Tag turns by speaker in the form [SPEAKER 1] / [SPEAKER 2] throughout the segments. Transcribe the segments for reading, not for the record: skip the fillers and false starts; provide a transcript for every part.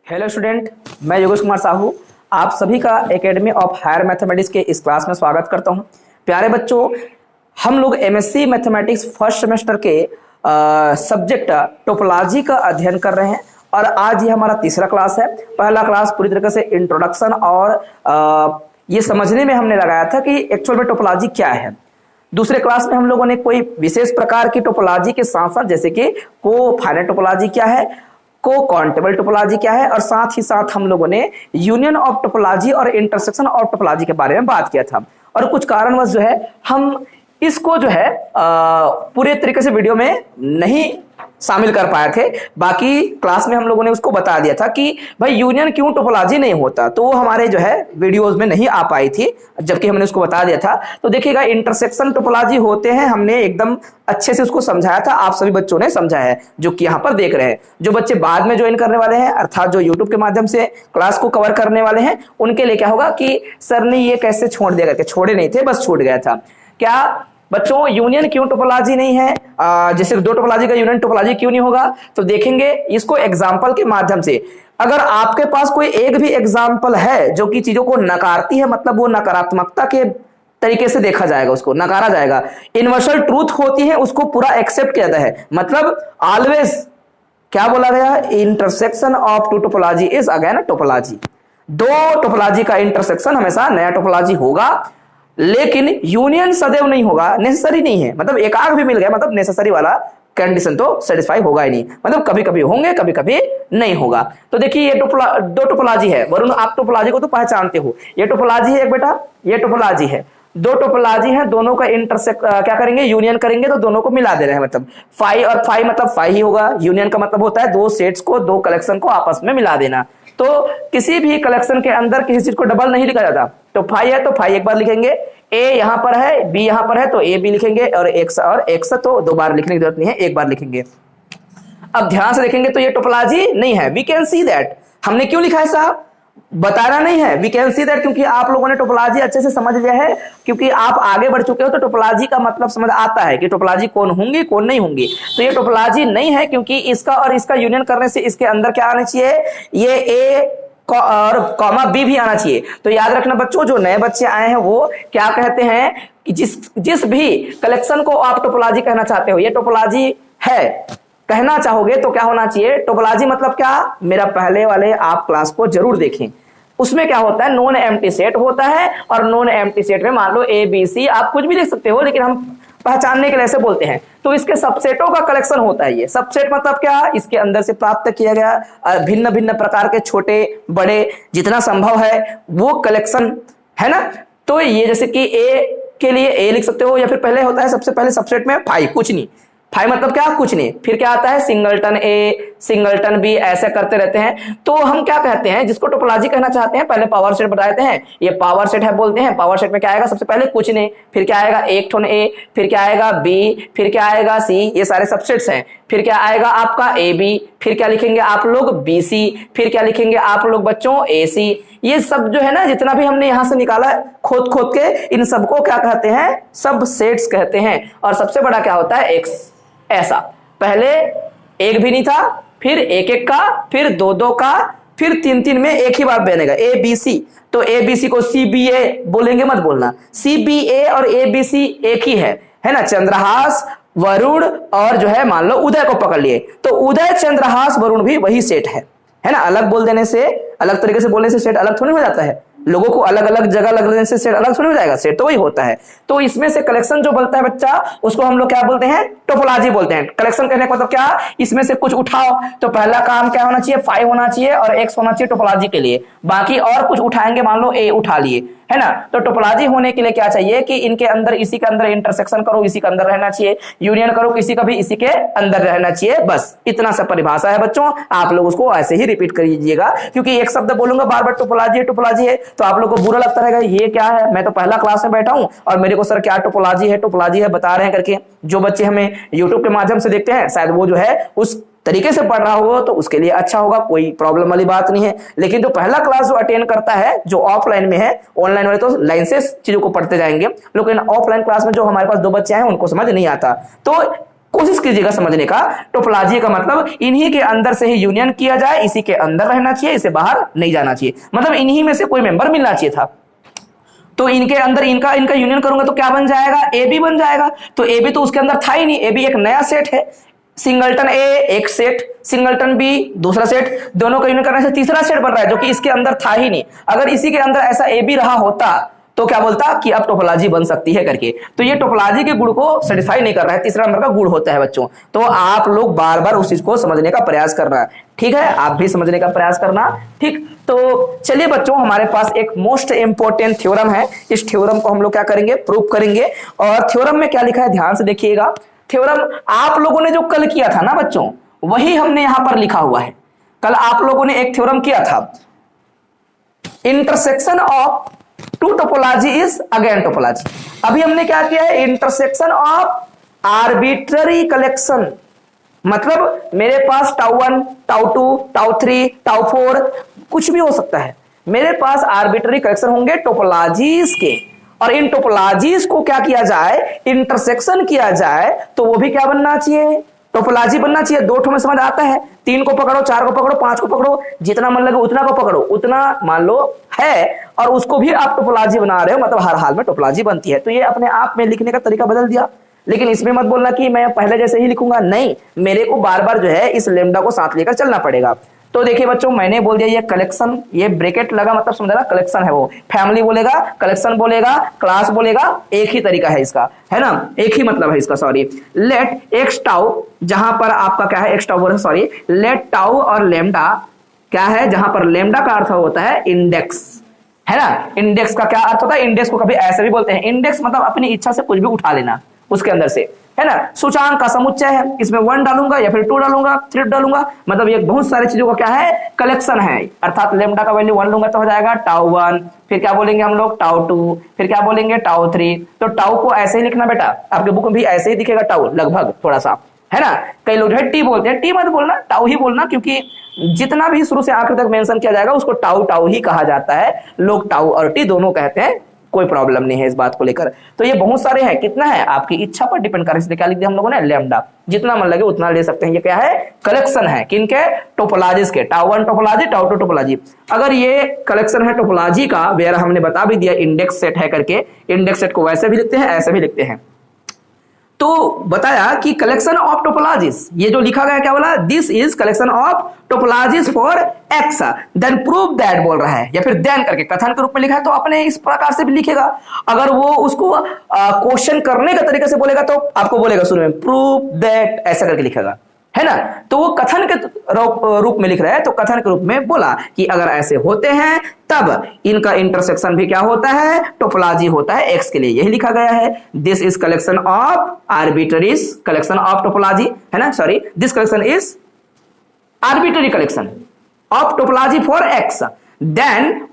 [SPEAKER 1] Hello student, मैं योगेश कुमार साहू आप सभी का एकेडमी ऑफ हायर मैथमेटिक्स के इस क्लास में स्वागत करता हूं। प्यारे बच्चों, हम लोग एमएससी मैथमेटिक्स फर्स्ट सेमेस्टर के सब्जेक्ट टोपोलॉजी का अध्ययन कर रहे हैं और आज ये हमारा तीसरा क्लास है। पहला क्लास पूरी तरीके से इंट्रोडक्शन और ये समझने में हमने लगाया था कि एक्चुअल में टोपोलॉजी क्या है। दूसरे क्लास में हम लोगों ने कोई विशेष प्रकार की टोपोलॉजी के साथ साथ जैसे कि को फाइनाइट टोपोलॉजी क्या है, को काउंटेबल टोपोलॉजी क्या है और साथ ही साथ हम लोगों ने यूनियन ऑफ टोपोलॉजी और इंटरसेक्शन ऑफ टोपोलॉजी के बारे में बात किया था। और कुछ कारणवश जो है हम इसको जो है पूरे तरीके से वीडियो में नहीं शामिल कर पाए थे। बाकी क्लास में हम लोगों ने उसको बता दिया था कि भाई यूनियन क्यों टोपोलॉजी नहीं होता, तो वो हमारे जो है वीडियोस में नहीं आ पाई थी, जबकि हमने उसको बता दिया था। तो देखिएगा, इंटरसेक्शन टोपोलॉजी होते हैं, हमने एकदम अच्छे से उसको समझाया था, आप सभी बच्चों ने समझा है जो कि यहाँ पर देख रहे हैं। जो बच्चे बाद में ज्वाइन करने वाले हैं अर्थात जो यूट्यूब के माध्यम से क्लास को कवर करने वाले हैं, उनके लिए क्या होगा कि सर ने ये कैसे छोड़ दिया करके, छोड़े नहीं थे, बस छूट गया था। क्या बच्चों यूनियन क्यों टोपोलॉजी नहीं है, जैसे दो टोपोलॉजी का यूनियन टोपोलॉजी क्यों नहीं होगा, तो देखेंगे इसको एग्जांपल के माध्यम से। अगर आपके पास कोई एक भी एग्जांपल है जो कि चीजों को नकारती है, मतलब वो नकारात्मकता के तरीके से देखा जाएगा, उसको नकारा जाएगा। यूनिवर्सल ट्रूथ होती है, उसको पूरा एक्सेप्ट किया जाता है। मतलब ऑलवेज क्या बोला गया, intersection of two topology is again topology. दो टोपोलॉजी का इंटरसेक्शन हमेशा नया टोपोलॉजी होगा, लेकिन यूनियन सदैव नहीं होगा, नेसेसरी नहीं है। मतलब एक आग भी मिल गया, मतलब नेसेसरी वाला कंडीशन तो सेटिस्फाई होगा ही नहीं, मतलब कभी कभी होंगे कभी कभी नहीं होगा। तो देखिए, ये दो टोपोलॉजी है। वरुण, आप टोपोलॉजी को तो पहचानते हो, ये टोपोलॉजी है एक बेटा, ये टोपोलॉजी है। दो टोपोलॉजी है, दोनों का इंटरसेक्ट क्या करेंगे, यूनियन करेंगे, तो दोनों को मिला दे रहे हैं। मतलब फाई और फाई मतलब फाई ही होगा। यूनियन का मतलब होता है दो सेट्स को, दो कलेक्शन को आपस में मिला देना। तो किसी भी कलेक्शन के अंदर किसी चीज को डबल नहीं लिखा जाता। तो फाई है तो फाई एक बार लिखेंगे, ए यहां पर है, बी यहां पर है तो ए बी लिखेंगे, और एक्स तो दो बार लिखने की जरूरत नहीं है, एक बार लिखेंगे। अब ध्यान से देखेंगे तो ये टोपोलॉजी नहीं है। We can see that. हमने क्यों लिखा है साहब, बताना नहीं है, वी कैन सी दैट, क्योंकि आप लोगों ने टोपोलॉजी अच्छे से समझ लिया है, क्योंकि आप आगे बढ़ चुके हो तो टोपोलॉजी का मतलब समझ आता है कि टोपोलॉजी कौन होंगी कौन नहीं होंगी। तो ये टोपोलॉजी नहीं है, क्योंकि इसका और इसका यूनियन करने से इसके अंदर क्या आना चाहिए, ये ए और कॉमा बी भी आना चाहिए। तो याद रखना बच्चों, जो नए बच्चे आए हैं वो क्या कहते हैं कि जिस भी कलेक्शन को आप टोपोलॉजी कहना चाहते हो, ये टोपोलॉजी है कहना चाहोगे तो क्या होना चाहिए, टोपोलॉजी मतलब क्या, मेरा पहले वाले आप क्लास को जरूर देखें। उसमें क्या होता है, नॉन एम्प्टी सेट होता है, और नॉन एम्प्टी सेट में मान लो ए बी सी आप कुछ भी लिख सकते हो, लेकिन हम पहचानने के लिए ऐसे बोलते हैं। तो इसके सबसेटों का कलेक्शन होता है। ये सबसेट मतलब क्या, इसके अंदर से प्राप्त किया गया भिन्न भिन्न प्रकार के छोटे बड़े जितना संभव है वो कलेक्शन है ना। तो ये जैसे कि ए के लिए ए लिख सकते हो, या फिर पहले होता है सबसे पहले सबसेट में फाइव, कुछ नहीं, फाइव मतलब क्या, कुछ नहीं। फिर क्या आता है, सिंगलटन ए सिंगलटन बी, ऐसे करते रहते हैं। तो हम क्या कहते हैं, जिसको टोपोलॉजी कहना चाहते हैं, पहले पावर सेट बता देते हैं। ये पावर सेट है बोलते हैं। पावर सेट में क्या आएगा, सबसे पहले कुछ नहीं, फिर क्या आएगा, एक ठोन ए, फिर क्या आएगा बी, फिर क्या आएगा सी, ये सारे सबसेट्स हैं। फिर क्या आएगा आपका ए बी, फिर क्या लिखेंगे आप लोग बी सी, फिर क्या लिखेंगे आप लोग बच्चों ए सी। ये सब जो है ना, जितना भी हमने यहां से निकाला खोद खोद के, इन सबको क्या कहते हैं, सब सेट्स कहते हैं। और सबसे बड़ा क्या होता है, एक्स। ऐसा पहले एक भी नहीं था, फिर एक एक का, फिर दो दो का, फिर तीन तीन में एक ही बार बनेगा ए बी सी। तो ए बी सी को सी बी ए बोलेंगे, मत बोलना, सी बी ए और ए बी सी एक ही है ना। चंद्रहास वरुण और जो है मान लो उदय को पकड़ लिए, तो उदय चंद्रहास वरुण भी वही सेट है ना। अलग बोल देने से, अलग तरीके से बोलने से सेट अलग थोड़ी हो जाता है। लोगों को अलग अलग जगह लग देने से सेट अलग थोड़ी हो जाएगा, सेट तो वही होता है। तो इसमें से कलेक्शन जो बोलता है बच्चा, उसको हम लोग क्या बोलते हैं, टोपोलॉजी बोलते हैं। कलेक्शन कहने का मतलब क्या, इसमें से कुछ उठाओ, तो पहला काम क्या होना चाहिए, फाइव होना चाहिए और एक्स होना चाहिए टोपोलॉजी के लिए। बाकी और कुछ उठाएंगे, मान लो ए उठा लिए, है ना। तो टोपोलॉजी होने के लिए क्या चाहिए कि इनके अंदर, इसी के अंदर इंटरसेक्शन करो, इसी के अंदर रहना चाहिए, यूनियन करो किसी का भी, इसी के अंदर रहना चाहिए। बस इतना सा परिभाषा है बच्चों, आप लोग उसको ऐसे ही रिपीट करिएगा, क्योंकि एक शब्द बोलूंगा बार बार टोपोलॉजी है तो आप लोग को बुरा लगता रहेगा, ये क्या है, मैं तो पहला क्लास में बैठा हूं और मेरे को सर क्या टोपोलॉजी है बता रहे हैं करके। जो बच्चे हमें यूट्यूब के माध्यम से देखते हैं, शायद वो जो है उस तरीके से पढ़ रहा होगा तो उसके लिए अच्छा होगा, कोई प्रॉब्लम वाली बात नहीं है। लेकिन जो पहला क्लास जो अटेंड करता है, जो ऑफलाइन में है, ऑनलाइन वाले तो लाइन से चीजों को पढ़ते जाएंगे, लेकिन ऑफलाइन क्लास में जो हमारे पास दो बच्चे हैं उनको समझ नहीं आता। तो कोशिश कीजिएगा समझने का। टोपोलॉजी का मतलब इन्हीं के अंदर से ही यूनियन किया जाए, इसी के अंदर रहना चाहिए, इसे बाहर नहीं जाना चाहिए, मतलब इन्हीं में से कोई मेंबर मिलना चाहिए था। तो इनके अंदर इनका यूनियन करूंगा तो क्या बन जाएगा, ए बी बन जाएगा। तो ए बी तो उसके अंदर था ही नहीं, ए बी एक नया सेट है। सिंगलटन ए एक सेट, सिंगलटन बी दूसरा सेट, दोनों का यूनियन करने से तीसरा सेट बन रहा है जो कि इसके अंदर था ही नहीं। अगर इसी के अंदर ऐसा ए बी रहा होता तो क्या बोलता कि अब टोपोलॉजी बन सकती है करके। तो ये टोपोलॉजी के गुण को सेटिस्फाई नहीं कर रहा है, तीसरा नंबर का गुण होता है बच्चों। तो आप लोग बार बार उस चीज को समझने का प्रयास करना, ठीक है, आप भी समझने का प्रयास करना, ठीक। तो चलिए बच्चों, हमारे पास एक मोस्ट इंपोर्टेंट थ्योरम है, इस थ्योरम को हम लोग क्या करेंगे, प्रूव करेंगे। और थ्योरम में क्या लिखा है ध्यान से देखिएगा। थ्योरम आप लोगों ने जो कल किया था ना बच्चों, वही हमने यहां पर लिखा हुआ है। कल आप लोगों ने एक थ्योरम किया था, intersection of two topology is again topology. अभी हमने क्या किया है, इंटरसेक्शन ऑफ आर्बिट्ररी कलेक्शन, मतलब मेरे पास टाउ 1 टाउ 2 टाउ 3 टाउ 4 कुछ भी हो सकता है, मेरे पास आर्बिट्ररी कलेक्शन होंगे टोपोलॉजीज के, और इन टोपोलॉजीज को क्या किया जाए, इंटरसेक्शन किया जाए, तो वो भी क्या बनना चाहिए, टोपोलॉजी बनना चाहिए। दो ठो में समझ आता है, 3 को पकड़ो, 4 को पकड़ो, 5 को पकड़ो, जितना मन लगे उतना को पकड़ो, उतना मान लो है, और उसको भी आप टोपोलॉजी बना रहे हो, मतलब हर हाल में टोपोलॉजी बनती है। तो ये अपने आप में लिखने का तरीका बदल दिया, लेकिन इसमें मत बोलना कि मैं पहले जैसे ही लिखूंगा, नहीं, मेरे को बार बार जो है इस लेमडा को साथ लेकर चलना पड़ेगा। तो देखिए बच्चों, मैंने बोल दिया ये कलेक्शन, ये ब्रैकेट लगा मतलब समझा ना, कलेक्शन है वो, फैमिली बोलेगा, कलेक्शन बोलेगा, क्लास बोलेगा, एक ही तरीका है इसका, है ना, एक ही मतलब है इसका। सॉरी, लेट एक्स टाउ, जहां पर आपका क्या है, एक्स टाउ बोले, सॉरी, लेट टाउ और लेमडा क्या है, जहां पर लेमडा का अर्थ होता है इंडेक्स, है ना। इंडेक्स का क्या अर्थ होता है, इंडेक्स को कभी ऐसे भी बोलते हैं, इंडेक्स मतलब अपनी इच्छा से कुछ भी उठा लेना उसके अंदर से, है ना। सूचांक का समुच्चय है, इसमें 1 डालूंगा या फिर 2 डालूंगा, 3 डालूंगा, मतलब ये बहुत सारी चीजों का क्या है, कलेक्शन है। अर्थात लेमडा का वैल्यू 1 लूंगा तो हो जाएगा टाउ 1, फिर क्या बोलेंगे हम लोग टाउ 2, फिर क्या बोलेंगे टाउ 3। तो टाउ को ऐसे ही लिखना बेटा, आपके बुक में भी ऐसे ही दिखेगा टाउ, लगभग थोड़ा सा, है ना। कई लोग टी बोलते हैं, टी मत बोलना, टाउ ही बोलना, क्योंकि जितना भी शुरू से आखिर तक मेंशन किया जाएगा उसको टाउ टाउ ही कहा जाता है। लोग टाउ और टी दोनों कहते हैं, कोई प्रॉब्लम नहीं है इस बात को लेकर। तो ये बहुत सारे हैं, कितना है आपकी इच्छा पर डिपेंड कर, इसलिए क्या लिख दिया हम लोगों ने, लेमडा, जितना मन लगे उतना ले सकते हैं। ये क्या है, कलेक्शन है, किनके, टोपोलॉजीज के, टाउ 1 टोपोलॉजी, टाउ 2 टोपोलॉजी। अगर ये कलेक्शन है टोपोलॉजी का, वेयर हमने बता भी दिया इंडेक्स सेट है करके, इंडेक्स सेट को वैसे भी लिखते हैं, ऐसे भी लिखते हैं। तो बताया कि कलेक्शन ऑफ टोपोलॉजीज, ये जो लिखा गया क्या बोला, this is collection of topologies for X, then prove that बोल रहा है, या फिर देन करके कथन के रूप में लिखा है, तो अपने इस प्रकार से भी लिखेगा। अगर वो उसको क्वेश्चन करने का तरीके से बोलेगा तो आपको बोलेगा शुरू में प्रूव दैट, ऐसा करके लिखेगा, है ना। तो वो कथन के रूप में लिख रहा है, तो कथन के रूप में बोला कि अगर ऐसे होते हैं तब इनका इंटरसेक्शन भी क्या होता है, टोपोलॉजी होता है एक्स के लिए, यही लिखा गया है। This is collection of arbitraries, collection of topology, है ना, sorry, this collection is arbitrary collection of topology for X, then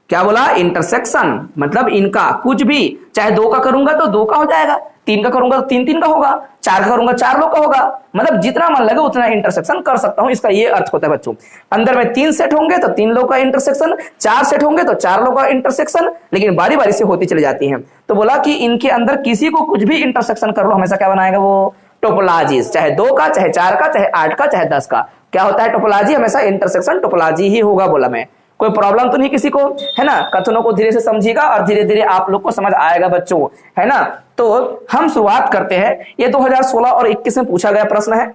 [SPEAKER 1] क्या बोला, इंटरसेक्शन मतलब इनका कुछ भी, चाहे 2 का करूंगा तो 2 का हो जाएगा, 3 का करूंगा तो 3 का होगा, 4 का करूंगा 4 लोग का होगा, मतलब जितना मन लगे उतना इंटरसेक्शन कर सकता हूं, इसका ये अर्थ होता है बच्चों। अंदर में 3 सेट होंगे तो 3 लोग का इंटरसेक्शन, 4 सेट होंगे तो 4 लोग का इंटरसेक्शन, लेकिन बारी बारी से होती चली जाती है। तो बोला कि इनके अंदर किसी को कुछ भी इंटरसेक्शन कर लो, हमेशा क्या बनाएगा वो, टोपोलॉजीज, चाहे 2 का, चाहे 4 का, चाहे 8 का, चाहे 10 का, क्या होता है टोपोलॉजी, हमेशा इंटरसेक्शन टोपोलॉजी ही होगा, बोला मैं। कोई प्रॉब्लम तो नहीं किसी को, है ना। कथनों को धीरे से समझिएगा और धीरे धीरे आप लोग को समझ आएगा बच्चों, है ना। तो हम शुरुआत करते हैं, ये 2016 और 21 में पूछा गया प्रश्न है,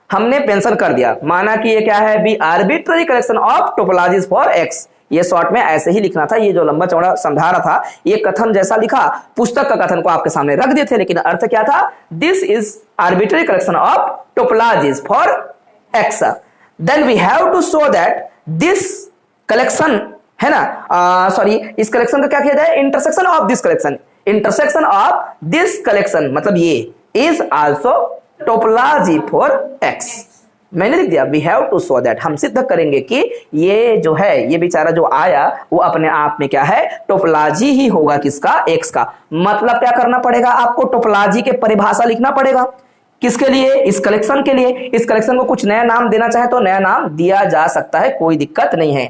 [SPEAKER 1] हमने मेंशन कर दिया, माना कि ये क्या है, B arbitrary collection of topologies for X. ये शॉर्ट में ऐसे ही लिखना था, ये जो लंबा चौड़ा समझा रहा था, ये कथन जैसा लिखा, पुस्तक का कथन को आपके सामने रख दिए थे, लेकिन अर्थ क्या था, this is arbitrary collection of topologies for X, then we have to show that this collection, है ना, सॉरी, इस कलेक्शन का क्या किया जाए, intersection of this collection, intersection of this collection मतलब ये is also topology for X. मैंने लिख दिया we have to show that, हम सिद्ध करेंगे कि ये जो है, ये बेचारा जो आया वो अपने आप में क्या है, टोपोलॉजी ही होगा, किसका, एक्स का। मतलब क्या करना पड़ेगा आपको, टोपोलॉजी के परिभाषा लिखना पड़ेगा, किसके लिए, इस कलेक्शन के लिए। इस कलेक्शन को कुछ नया नाम देना चाहे तो नया नाम दिया जा सकता है, कोई दिक्कत नहीं है,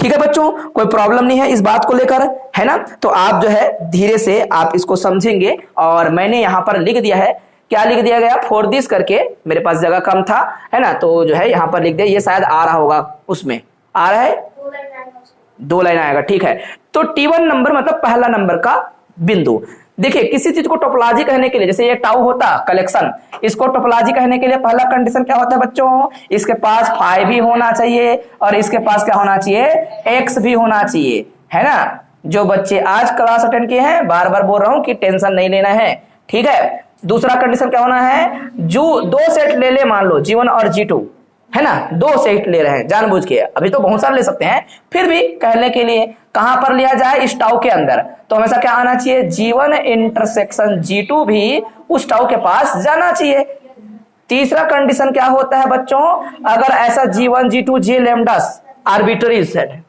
[SPEAKER 1] ठीक है बच्चों, कोई प्रॉब्लम नहीं है इस बात को लेकर, है ना। तो आप जो है धीरे से आप इसको समझेंगे, और मैंने यहां पर लिख दिया है क्या लिख दिया गया, फॉर दिस करके, मेरे पास जगह कम था, है ना, तो जो है यहाँ पर लिख दिया, ये शायद आ रहा होगा, उसमें आ रहा है, 2 लाइन आएगा, ठीक है। तो T1 नंबर मतलब पहला नंबर का बिंदु। देखिए किसी चीज को टोपोलॉजी कहने के लिए, जैसे ये टाउ होता कलेक्शन, इसको टोपोलॉजी कहने के लिए पहला कंडीशन क्या होता है बच्चों, इसके पास फाई भी होना चाहिए और इसके पास क्या होना चाहिए, एक्स भी होना चाहिए, है ना। जो बच्चे आज क्लास अटेंड किए हैं, बार बार बोल रहा हूं कि टेंशन नहीं लेना है, ठीक है। दूसरा कंडीशन क्या होना है, जो 2 सेट ले ले, मान लो G1 और G2, है ना, 2 सेट ले रहे हैं जानबूझ के, अभी तो बहुत सारे ले सकते हैं, फिर भी कहने के लिए कहां पर लिया जाए, इस टाउ के अंदर, तो हमेशा क्या आना चाहिए, G1 इंटरसेक्शन G2 भी उस टाउ के पास जाना चाहिए। तीसरा कंडीशन क्या होता है बच्चों, अगर ऐसा G1 G2 G लैम्डास arbitrary set है,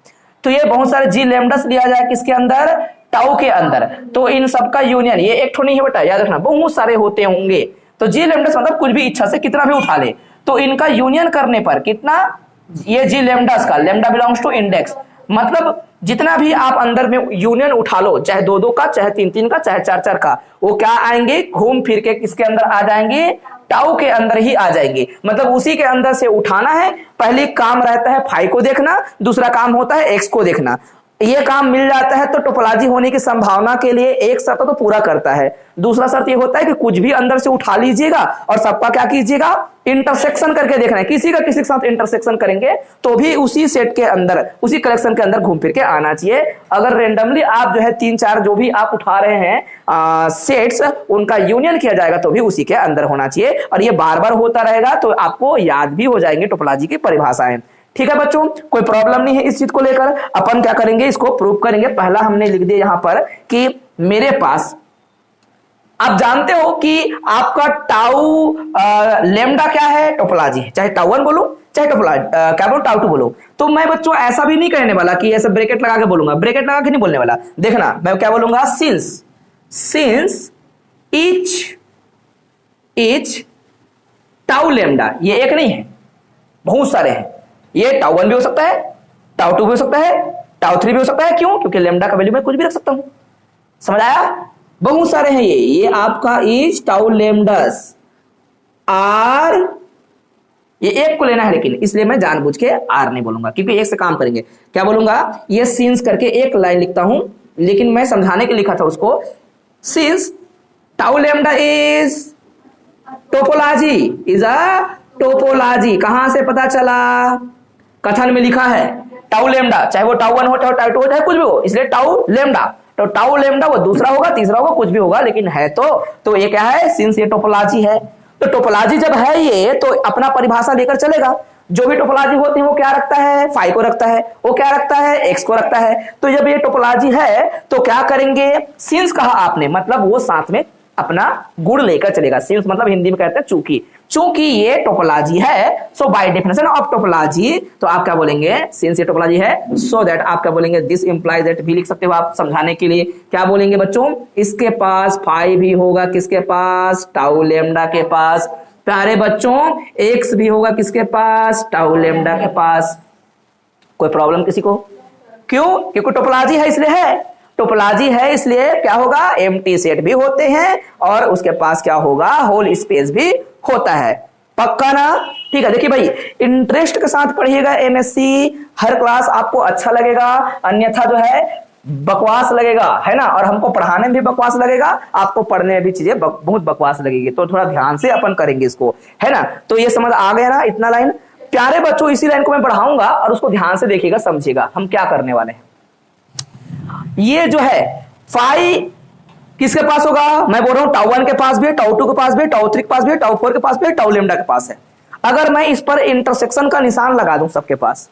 [SPEAKER 1] तो ये बहुत सारे G लैम्डास लिया जाए किसके अंदर, टाउ के अंदर, तो इन सबका यूनियन, ये एक ठो नहीं है बेटा, याद रखना बहुत सारे होते होंगे, तो G लैम्डास मतलब कुछ भी इच्छा से कितना भी उठा ले, तो इनका यूनियन करने पर कितना, ये G लैम्डास का, लैम्डा बिलोंग्स टू इंडेक्स, मतलब जितना भी आप अंदर में यूनियन उठा लो, चाहे 2-2 का, चाहे 3-3 का, चाहे 4-4 का, वो क्या आएंगे, घूम फिर के किसके अंदर आ जाएंगे, टाउ के अंदर ही आ जाएंगे, मतलब उसी के अंदर से उठाना है। पहले काम रहता है फाई को देखना, दूसरा काम होता है एक्स को देखना, ये काम मिल जाता है तो टोपोलॉजी होने की संभावना के लिए एक शर्त तो पूरा करता है। दूसरा शर्त ये होता है कि कुछ भी अंदर से उठा लीजिएगा और सबका क्या कीजिएगा, इंटरसेक्शन करके देखना है, किसी का किसी के साथ इंटरसेक्शन करेंगे तो भी उसी सेट के अंदर, उसी कलेक्शन के अंदर घूम फिर के आना चाहिए। अगर रेंडमली आप जो है 3-4 जो भी आप उठा रहे हैं सेट्स, उनका यूनियन किया जाएगा तो भी उसी के अंदर होना चाहिए, और ये बार बार होता रहेगा तो आपको याद भी हो जाएंगे टोपोलॉजी की परिभाषाएं। ठीक है बच्चों, कोई प्रॉब्लम नहीं है इस चीज को लेकर। अपन क्या करेंगे, इसको प्रूव करेंगे। पहला हमने लिख दिया यहां पर कि मेरे पास, आप जानते हो कि आपका टाउ लेमडा क्या है, टोपोलॉजी है, चाहे टाउ 1 बोलो चाहे टोपोलॉजी क्या बोलो, टाउ 2 बोलो। तो मैं बच्चों ऐसा भी नहीं कहने वाला कि ऐसे ब्रैकेट लगा के बोलूंगा, ब्रैकेट लगा के नहीं बोलने वाला। देखना मैं क्या बोलूंगा, सिंस इच टाउ लेमडा, ये एक नहीं है, बहुत सारे हैं, ये टाउ 1 भी हो सकता है, टाउ 2 भी हो सकता है, टाउ 3 भी हो सकता है। क्यों, क्योंकि लेमडा का वैल्यू मैं कुछ भी रख सकता हूं, समझ आया, बहुत सारे हैं ये आपका इज टाउ लेमडस आर, ये एक को लेना है, लेकिन इसलिए मैं जानबूझ के आर नहीं बोलूंगा क्योंकि एक से काम करेंगे। क्या बोलूंगा, ये सिंस करके एक लाइन लिखता हूं, लेकिन मैं समझाने के लिखा था उसको, since tau lambda is topology, is a topology. कहां से पता चला, कथन में लिखा है टाउ लेमडा, चाहे वो टाउ 1 हो, चाहे टाउ 2 हो, चाहे कुछ भी हो, इसलिए टाउ लेमडा। तो टाउ लेमडा वो दूसरा होगा, तीसरा होगा, कुछ भी होगा, लेकिन है तो ये क्या है, सिंस ये टोपोलॉजी है। तो टोपोलॉजी जब है ये, तो अपना परिभाषा लेकर चलेगा। जो भी टोपोलॉजी होती है वो क्या रखता है, फाई को रखता है, वो क्या रखता है, एक्स को रखता है। तो जब ये टोपोलॉजी है तो क्या करेंगे, सिंस कहा आपने, मतलब वो साथ में अपना गुण लेकर चलेगा। सिंस मतलब हिंदी में कहते हैं चूंकि, चूंकि ये टोपोलॉजी है, सो बाय डेफिनेशन ऑफ टोपोलॉजी, तो आप क्या बोलेंगे, सिंस ये टोपोलॉजी है, सो दैट आप क्या बोलेंगे, दिस इंप्लाइज दैट भी लिख सकते हो आप समझाने के लिए। क्या बोलेंगे बच्चों, इसके पास फाई भी होगा, किसके पास, टाउ लेमडा के पास। प्यारे बच्चों एक्स भी होगा किसके पास, टाउ लेमडा के पास। कोई प्रॉब्लम किसी को, क्यों, क्योंकि टोपोलॉजी है इसलिए है, टोपोलॉजी है इसलिए क्या होगा, एम्प्टी सेट भी होते हैं और उसके पास क्या होगा, होल स्पेस भी होता है। पक्का ना, ठीक है। देखिए भाई, इंटरेस्ट के साथ पढ़िएगा एमएससी, हर क्लास आपको अच्छा लगेगा, अन्यथा जो है बकवास लगेगा, है ना, और हमको पढ़ाने में भी बकवास लगेगा, आपको पढ़ने में भी चीजें बहुत बकवास लगेगी। तो थोड़ा ध्यान से अपन करेंगे इसको, है ना। तो ये समझ आ गया ना इतना लाइन। प्यारे बच्चों इसी लाइन को मैं पढ़ाऊंगा और उसको ध्यान से देखिएगा, समझिएगा हम क्या करने वाले हैं। ये जो है फाई किसके पास होगा, मैं बोल रहा हूं टाउ 1 के पास भी है, टाउ 2 के पास भी है, टाउ 3 के पास भी है, टाउ 4 के पास भी है, टाउ लेमडा के पास है। अगर मैं इस पर इंटरसेक्शन का निशान लगा दूं सबके पास,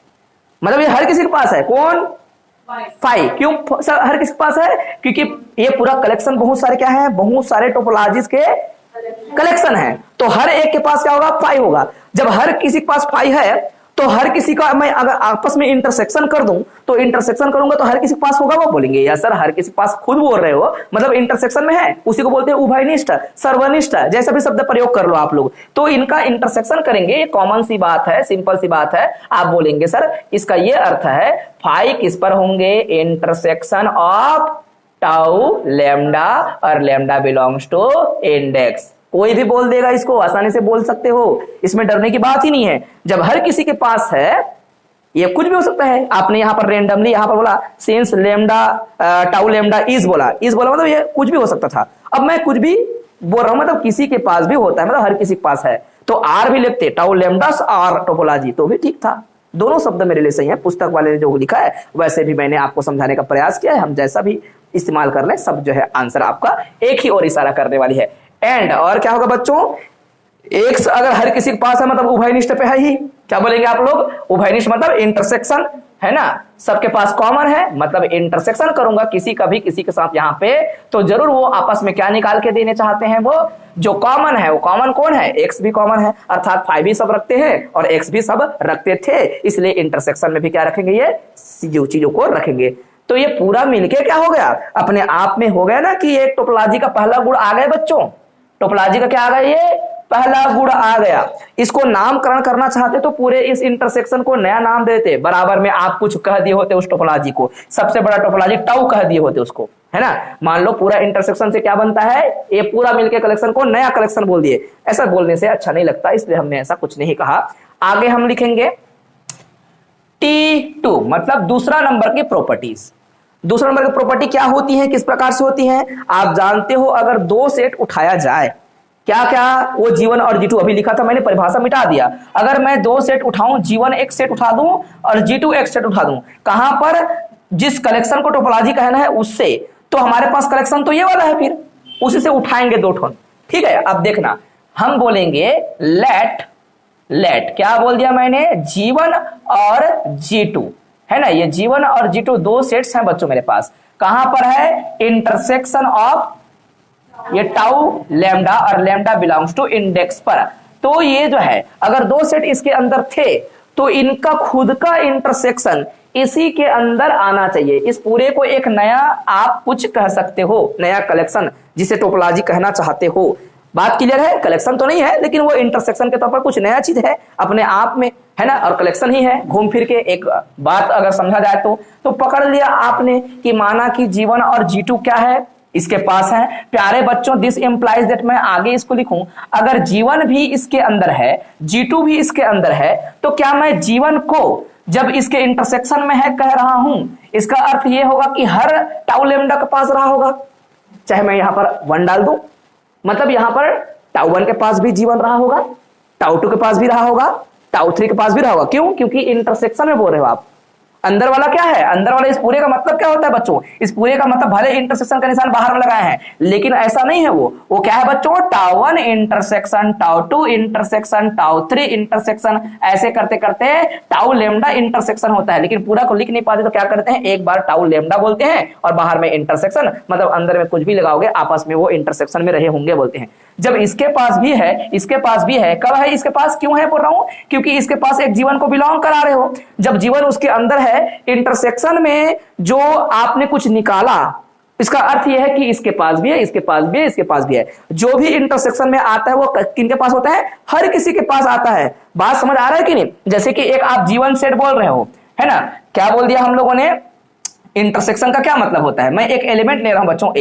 [SPEAKER 1] मतलब ये हर किसी के पास है, कौन, फाई। क्यों हर किसी के पास है, क्योंकि ये पूरा कलेक्शन बहुत सारे क्या है, बहुत सारे टोपोलॉजीज के कलेक्शन है, तो हर एक के पास क्या होगा, फाई होगा। जब हर किसी के पास फाई है तो हर किसी का मैं अगर आपस में इंटरसेक्शन कर दूं, तो इंटरसेक्शन करूंगा तो हर किसी के पास होगा, वो बोलेंगे या सर हर किसी के पास, खुद बोल रहे हो, मतलब इंटरसेक्शन में है, उसी को बोलते हैं उभयनिष्ठ, सर्वनिष्ठ, जैसा भी शब्द प्रयोग कर लो आप लोग। तो इनका इंटरसेक्शन करेंगे, ये कॉमन सी बात है, सिंपल सी बात है। आप बोलेंगे सर इसका ये अर्थ है फाई किस पर होंगे, इंटरसेक्शन ऑफ टाउ लेमडा और लेमडा बिलोंग्स टू इंडेक्स। कोई भी बोल देगा, इसको आसानी से बोल सकते हो, इसमें डरने की बात ही नहीं है। जब हर किसी के पास है, ये कुछ भी हो सकता है। आपने यहाँ पर रेंडमली यहाँ पर बोला since lambda tau lambda is बोला, इज बोला मतलब ये कुछ भी हो सकता था। अब मैं कुछ भी बोल रहा हूं, मतलब किसी के पास भी होता है, मतलब हर किसी के पास है। तो आर भी लिखते टाउ लेमडास आर टोपोलॉजी, तो भी ठीक था। दोनों शब्द मेरे लिए सही है, पुस्तक वाले ने जो लिखा है वैसे भी मैंने आपको समझाने का प्रयास किया है। हम जैसा भी इस्तेमाल कर ले, सब जो है आंसर आपका एक ही और इशारा करने वाली है। एंड और क्या होगा बच्चों, एक अगर हर किसी के पास है मतलब उभयनिष्ठ पे है ही। क्या बोलेंगे आप लोग, उभयनिष्ठ मतलब इंटरसेक्शन है ना, सबके पास कॉमन है, मतलब इंटरसेक्शन करूंगा किसी का भी किसी के साथ यहाँ पे, तो जरूर वो आपस में क्या निकाल के देने चाहते हैं, वो जो कॉमन है। वो कॉमन कौन है, एक्स भी कॉमन है, अर्थात 5 भी सब रखते हैं और एक्स भी सब रखते थे, इसलिए इंटरसेक्शन में भी क्या रखेंगे, ये चीजों को रखेंगे। तो ये पूरा मिलके क्या हो गया, अपने आप में हो गया ना कि एक टोपोलॉजी का पहला गुण आ गया बच्चों। टोपोलॉजी का क्या आ गया, ये पहला गुण आ गया। इसको नामकरण करना चाहते तो पूरे इस इंटरसेक्शन को नया नाम देते, बराबर में आप कुछ कह दिए होते उस टोपोलॉजी को, सबसे बड़ा टोपोलॉजी टाउ कह दिए होते उसको, है ना। मान लो पूरा इंटरसेक्शन से क्या बनता है, ये पूरा मिलके कलेक्शन को नया कलेक्शन बोल दिए। ऐसा बोलने से अच्छा नहीं लगता, इसलिए हमने ऐसा कुछ नहीं कहा। आगे हम लिखेंगे T2 मतलब दूसरा नंबर की प्रॉपर्टीज। दूसरा नंबर की प्रॉपर्टी क्या होती है, किस प्रकार से होती है, आप जानते हो। अगर 2 सेट उठाया जाए, क्या क्या, वो G1 और G2 अभी लिखा था मैंने, परिभाषा मिटा दिया। अगर मैं 2 सेट उठाऊं, G1 एक सेट उठा दूं और G2 एक सेट उठा दूं, कहां पर, जिस कलेक्शन को टोपोलॉजी कहना है उससे, तो हमारे पास कलेक्शन तो ये वाला है, फिर उसी से उठाएंगे 2 ठोन। ठीक है, अब देखना, हम बोलेंगे लेट, लेट क्या बोल दिया मैंने, G1 और G2 है ना, ये G1 और G2 2 सेट्स हैं बच्चों मेरे पास। कहां पर है, इंटरसेक्शन ऑफ ये टाउ लैम्डा और लैम्डा बिलोंग्स टू इंडेक्स पर। तो ये जो है अगर 2 सेट इसके अंदर थे तो इनका खुद का इंटरसेक्शन इसी के अंदर आना चाहिए। इस पूरे को एक नया आप कुछ कह सकते हो, नया कलेक्शन जिसे टोपोलॉजी कहना चाहते हो। बात क्लियर है, कलेक्शन तो नहीं है लेकिन वो इंटरसेक्शन के तौर पर कुछ नया चीज है अपने आप में, है ना, और कलेक्शन ही है। घूम फिर के एक बात अगर समझा जाए तो पकड़ लिया आपने कि माना कि G1 और G2 क्या है, इसके पास है। प्यारे बच्चों, दिस इंप्लाइज दैट, मैं आगे इसको लिखूं, अगर G1 भी इसके अंदर है, G2 भी इसके अंदर है, तो क्या मैं G1 को जब इसके इंटरसेक्शन में है कह रहा हूं, इसका अर्थ यह होगा कि हर टाउ लेम्डा के पास रहा होगा। चाहे मैं यहां पर 1 डाल दूं, मतलब यहां पर टाउ 1 के पास भी G1 रहा होगा, टाउ 2 के पास भी रहा होगा, टाउ 3 के पास भी रहा होगा। क्यों, क्योंकि इंटरसेक्शन में बोल रहे हो आप। अंदर वाला क्या है, अंदर वाला, इस पूरे का मतलब क्या होता है बच्चों, इस पूरे का मतलब भले इंटरसेक्शन का निशान बाहर में लगाए हैं लेकिन ऐसा नहीं है, वो क्या है बच्चों, tau 1 intersection, tau 2 intersection, tau 3 intersection, ऐसे करते करते टाउ लेम्डा इंटरसेक्शन होता है। लेकिन पूरा को लिख नहीं पाते तो क्या करते हैं, एक बार टाउ लेम्डा बोलते हैं और बाहर में इंटरसेक्शन, मतलब अंदर में कुछ भी लगाओगे आपस में वो इंटरसेक्शन में रहे होंगे बोलते हैं। जब इसके पास भी है, इसके पास भी है, कब है इसके पास, क्यों है बोल रहा हूं, क्योंकि इसके पास एक G1 को बिलोंग करा रहे हो। जब G1 उसके अंदर है, इंटरसेक्शन में जो आपने कुछ निकाला, इसका अर्थ यह है कि इसके पास भी है, इसके पास भी है, इसके पास भी है। जो भी इंटरसेक्शन में आता है वो किनके पास होता है, हर किसी के पास आता है। बात समझ आ रहा है कि नहीं। जैसे कि एक आप G1 सेट बोल रहे हो, है ना, क्या बोल दिया हम लोगों ने, इंटरसेक्शन का क्या मतलब होता है, मैं एक एलिमेंट ले रहा हूं बच्चों,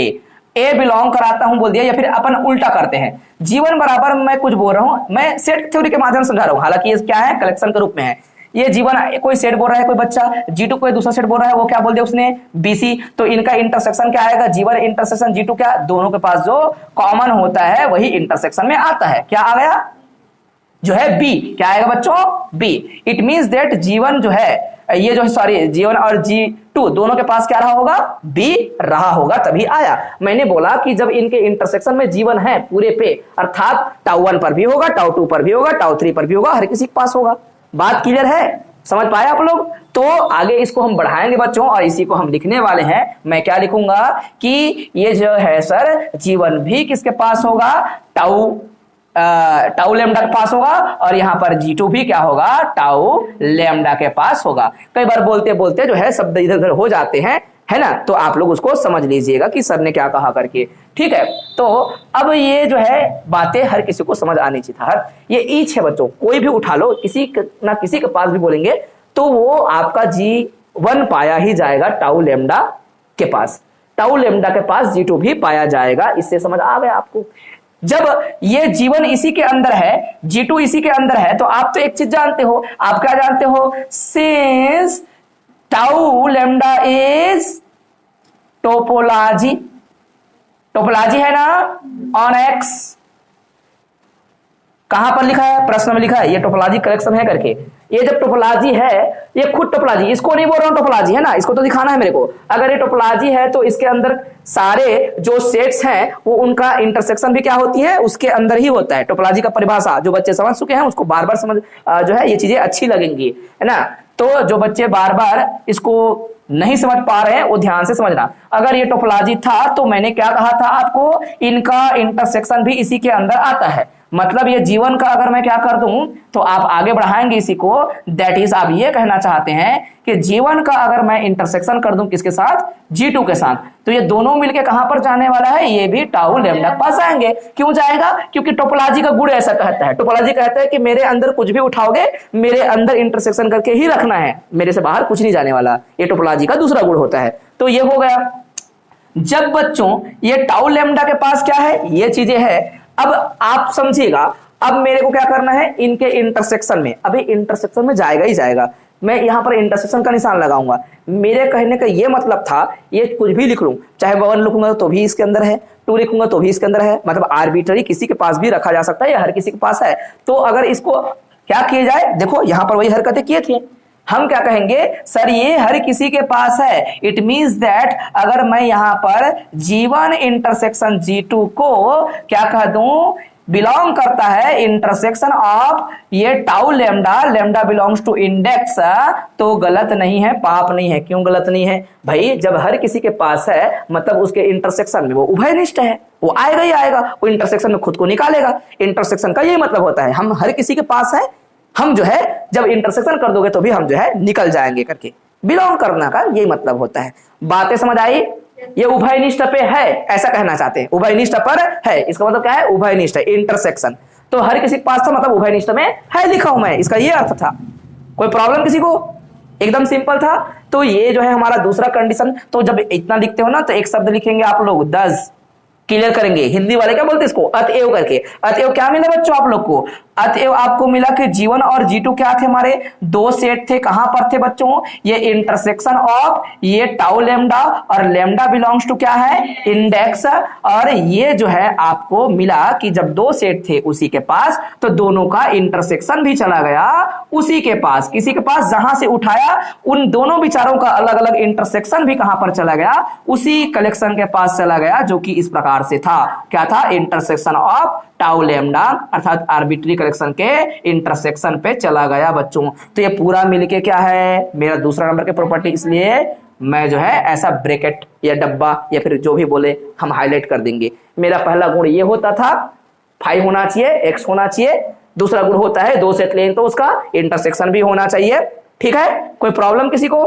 [SPEAKER 1] ए बिलोंग कराता हूं बोल दिया, या फिर अपन उल्टा करते हैं, G1 बराबर मैं कुछ बोल रहा हूं, मैं सेट थ्योरी के माध्यम से समझा रहा हूं, हालांकि ये क्या है, कलेक्शन के रूप में है। ये G1 कोई सेट बोल रहा है कोई बच्चा, G2 कोई दूसरा सेट बोल रहा है, वो क्या बोल दिया उसने, BC, तो इनका इंटरसेक्शन क्या आएगा, G1 इंटरसेक्शन G2, क्या, दोनों के पास जो कॉमन होता है वही इंटरसेक्शन में आता है। क्या आ गया, जो है B, क्या आएगा बच्चों, B। It means that G1 जो है, ये जो सॉरी G1 और G2 दोनों के पास क्या रहा होगा, B रहा होगा, तभी आया। मैंने बोला कि जब इनके इंटरसेक्शन में G1 है पूरे पे, अर्थात टाउ 1 पर भी होगा, टाउ 2 पर भी होगा, टाउ 3 पर भी होगा, हर किसी के पास होगा। बात क्लियर है, समझ पाए आप लोग। तो आगे इसको हम बढ़ाएंगे बच्चों और इसी को हम लिखने वाले हैं। मैं क्या लिखूंगा कि ये जो है सर G1 भी किसके पास होगा, टाउ लेम्डा के पास होगा, और यहां पर G2 भी क्या होगा, टाउ लेम्डा के पास होगा। कई बार बोलते बोलते जो है शब्द इधर उधर हो जाते हैं, है ना, तो आप लोग उसको समझ लीजिएगा कि सर ने क्या कहा करके। ठीक है, तो अब ये जो है बातें हर किसी को समझ आनी चाहिए था। ये ईच है बच्चों, कोई भी उठा लो, किसी ना किसी के पास भी बोलेंगे तो वो आपका G1 पाया ही जाएगा टाउ लेम्डा के पास, टाउ लेम्डा के पास G2 भी पाया जाएगा। इससे समझ आ गया आपको। जब ये जीवन इसी के अंदर है, G2 इसी के अंदर है, तो आप तो एक चीज जानते हो, आप क्या जानते हो, since tau lambda is topology, topology है ना ऑन एक्स, कहां पर लिखा है, प्रश्न में लिखा है ये टोपोलॉजी कलेक्शन है करके। ये जब टोपोलॉजी है, ये खुद टोपोलॉजी, इसको नहीं बोल रहा हूं टोपोलॉजी है ना, इसको तो दिखाना है मेरे को। अगर ये टोपोलॉजी है तो इसके अंदर सारे जो सेट्स हैं वो उनका इंटरसेक्शन भी क्या होती है, उसके अंदर ही होता है। टोपोलॉजी का परिभाषा जो बच्चे समझ चुके हैं उसको बार बार समझ जो है ये चीजें अच्छी लगेंगी, है ना। तो जो बच्चे बार बार इसको नहीं समझ पा रहे हैं वो ध्यान से समझना। अगर ये टोपोलॉजी था तो मैंने क्या कहा था आपको, इनका इंटरसेक्शन भी इसी के अंदर आता है। मतलब ये जीवन का अगर मैं क्या कर दूं तो आप आगे बढ़ाएंगे इसी को, दैट इज आप ये कहना चाहते हैं कि जीवन का अगर मैं इंटरसेक्शन कर दूं किसके साथ, G2 के साथ, तो ये दोनों मिलके कहां पर जाने वाला है, ये भी टाउ लेमडा के पास जाएंगे। क्यों जाएगा, क्योंकि टोपोलॉजी का गुण ऐसा कहता है, टोपोलॉजी कहता है कि मेरे अंदर कुछ भी उठाओगे मेरे अंदर इंटरसेक्शन करके ही रखना है, मेरे से बाहर कुछ नहीं जाने वाला। ये टोपोलॉजी का दूसरा गुण होता है। तो ये हो गया। जब बच्चों ये टाउ लेमडा के पास क्या है, ये चीजें है। अब आप समझिएगा, अब मेरे को क्या करना है, इनके इंटरसेक्शन में, अभी इंटरसेक्शन में जाएगा ही जाएगा, मैं यहां पर इंटरसेक्शन का निशान लगाऊंगा। मेरे कहने का ये मतलब था, ये कुछ भी लिख लूं, चाहे 1 लिखूंगा तो भी इसके अंदर है, 2 लिखूंगा तो भी इसके अंदर है, मतलब आर्बिट्ररी किसी के पास भी रखा जा सकता है, या हर किसी के पास है। तो अगर इसको क्या किया जाए, देखो यहां पर वही हरकतें किए थे, हम क्या कहेंगे, सर ये हर किसी के पास है। इट मींस दैट अगर मैं यहां पर G1 इंटरसेक्शन G2 को क्या कह दूं, बिलोंग करता है इंटरसेक्शन ऑफ ये tau lambda, lambda belongs to index, तो गलत नहीं है, पाप नहीं है। क्यों गलत नहीं है भाई, जब हर किसी के पास है मतलब उसके इंटरसेक्शन में वो उभयनिष्ठ है, वो आएगा ही आएगा, वो इंटरसेक्शन में खुद को निकालेगा। इंटरसेक्शन का यही मतलब होता है, हम हर किसी के पास है, हम जो है जब इंटरसेक्शन कर दोगे तो भी हम जो है निकल जाएंगे करके, बिलोंग करना का यही मतलब होता है। बातें समझ आई, ये उभयनिष्ठ पे है ऐसा कहना चाहते हैं, उभयनिष्ठ पर है, इसका मतलब क्या है, उभयनिष्ठ है इंटरसेक्शन, तो हर किसी के पास था मतलब उभयनिष्ठ में है लिखा हूं मैं, इसका ये अर्थ था। कोई प्रॉब्लम किसी को, एकदम सिंपल था। तो ये जो है हमारा दूसरा कंडीशन। तो जब इतना लिखते हो ना तो एक शब्द लिखेंगे आप लोग 10, क्लियर करेंगे, हिंदी वाले क्या बोलते हैं इसको, अतएव करके। अतएव क्या मिला बच्चों आप लोग को, अतएव आपको मिला कि G1 और G2 क्या थे, हमारे 2 सेट थे, कहां पर थे बच्चों, ये इंटरसेक्शन ऑफ ये टाउ लेमडा, और लेमडा बिलोंग्स टू क्या है, इंडेक्स। और ये जो है आपको मिला कि जब 2 सेट थे उसी के पास, तो दोनों का इंटरसेक्शन भी चला गया उसी के पास, किसी के पास जहां से उठाया उन दोनों विचारों का अलग अलग इंटरसेक्शन भी कहां पर चला गया, उसी कलेक्शन के पास चला गया, जो कि इस प्रकार से था, क्या था, इंटरसेक्शन ऑफ टाउ लेमडा, अर्थात आर्बिट्री कलेक्शन के इंटरसेक्शन पे चला गया बच्चों। तो ये पूरा मिलके क्या है, मेरा दूसरा नंबर के प्रॉपर्टी, इसलिए मैं जो है ऐसा ब्रैकेट या डब्बा या फिर जो भी बोले हम हाईलाइट कर देंगे। मेरा पहला गुण ये होता था 5 होना चाहिए, x होना चाहिए। दूसरा गुण होता है 2 सेट लें तो उसका इंटरसेक्शन भी होना चाहिए। ठीक है, कोई प्रॉब्लम किसी को,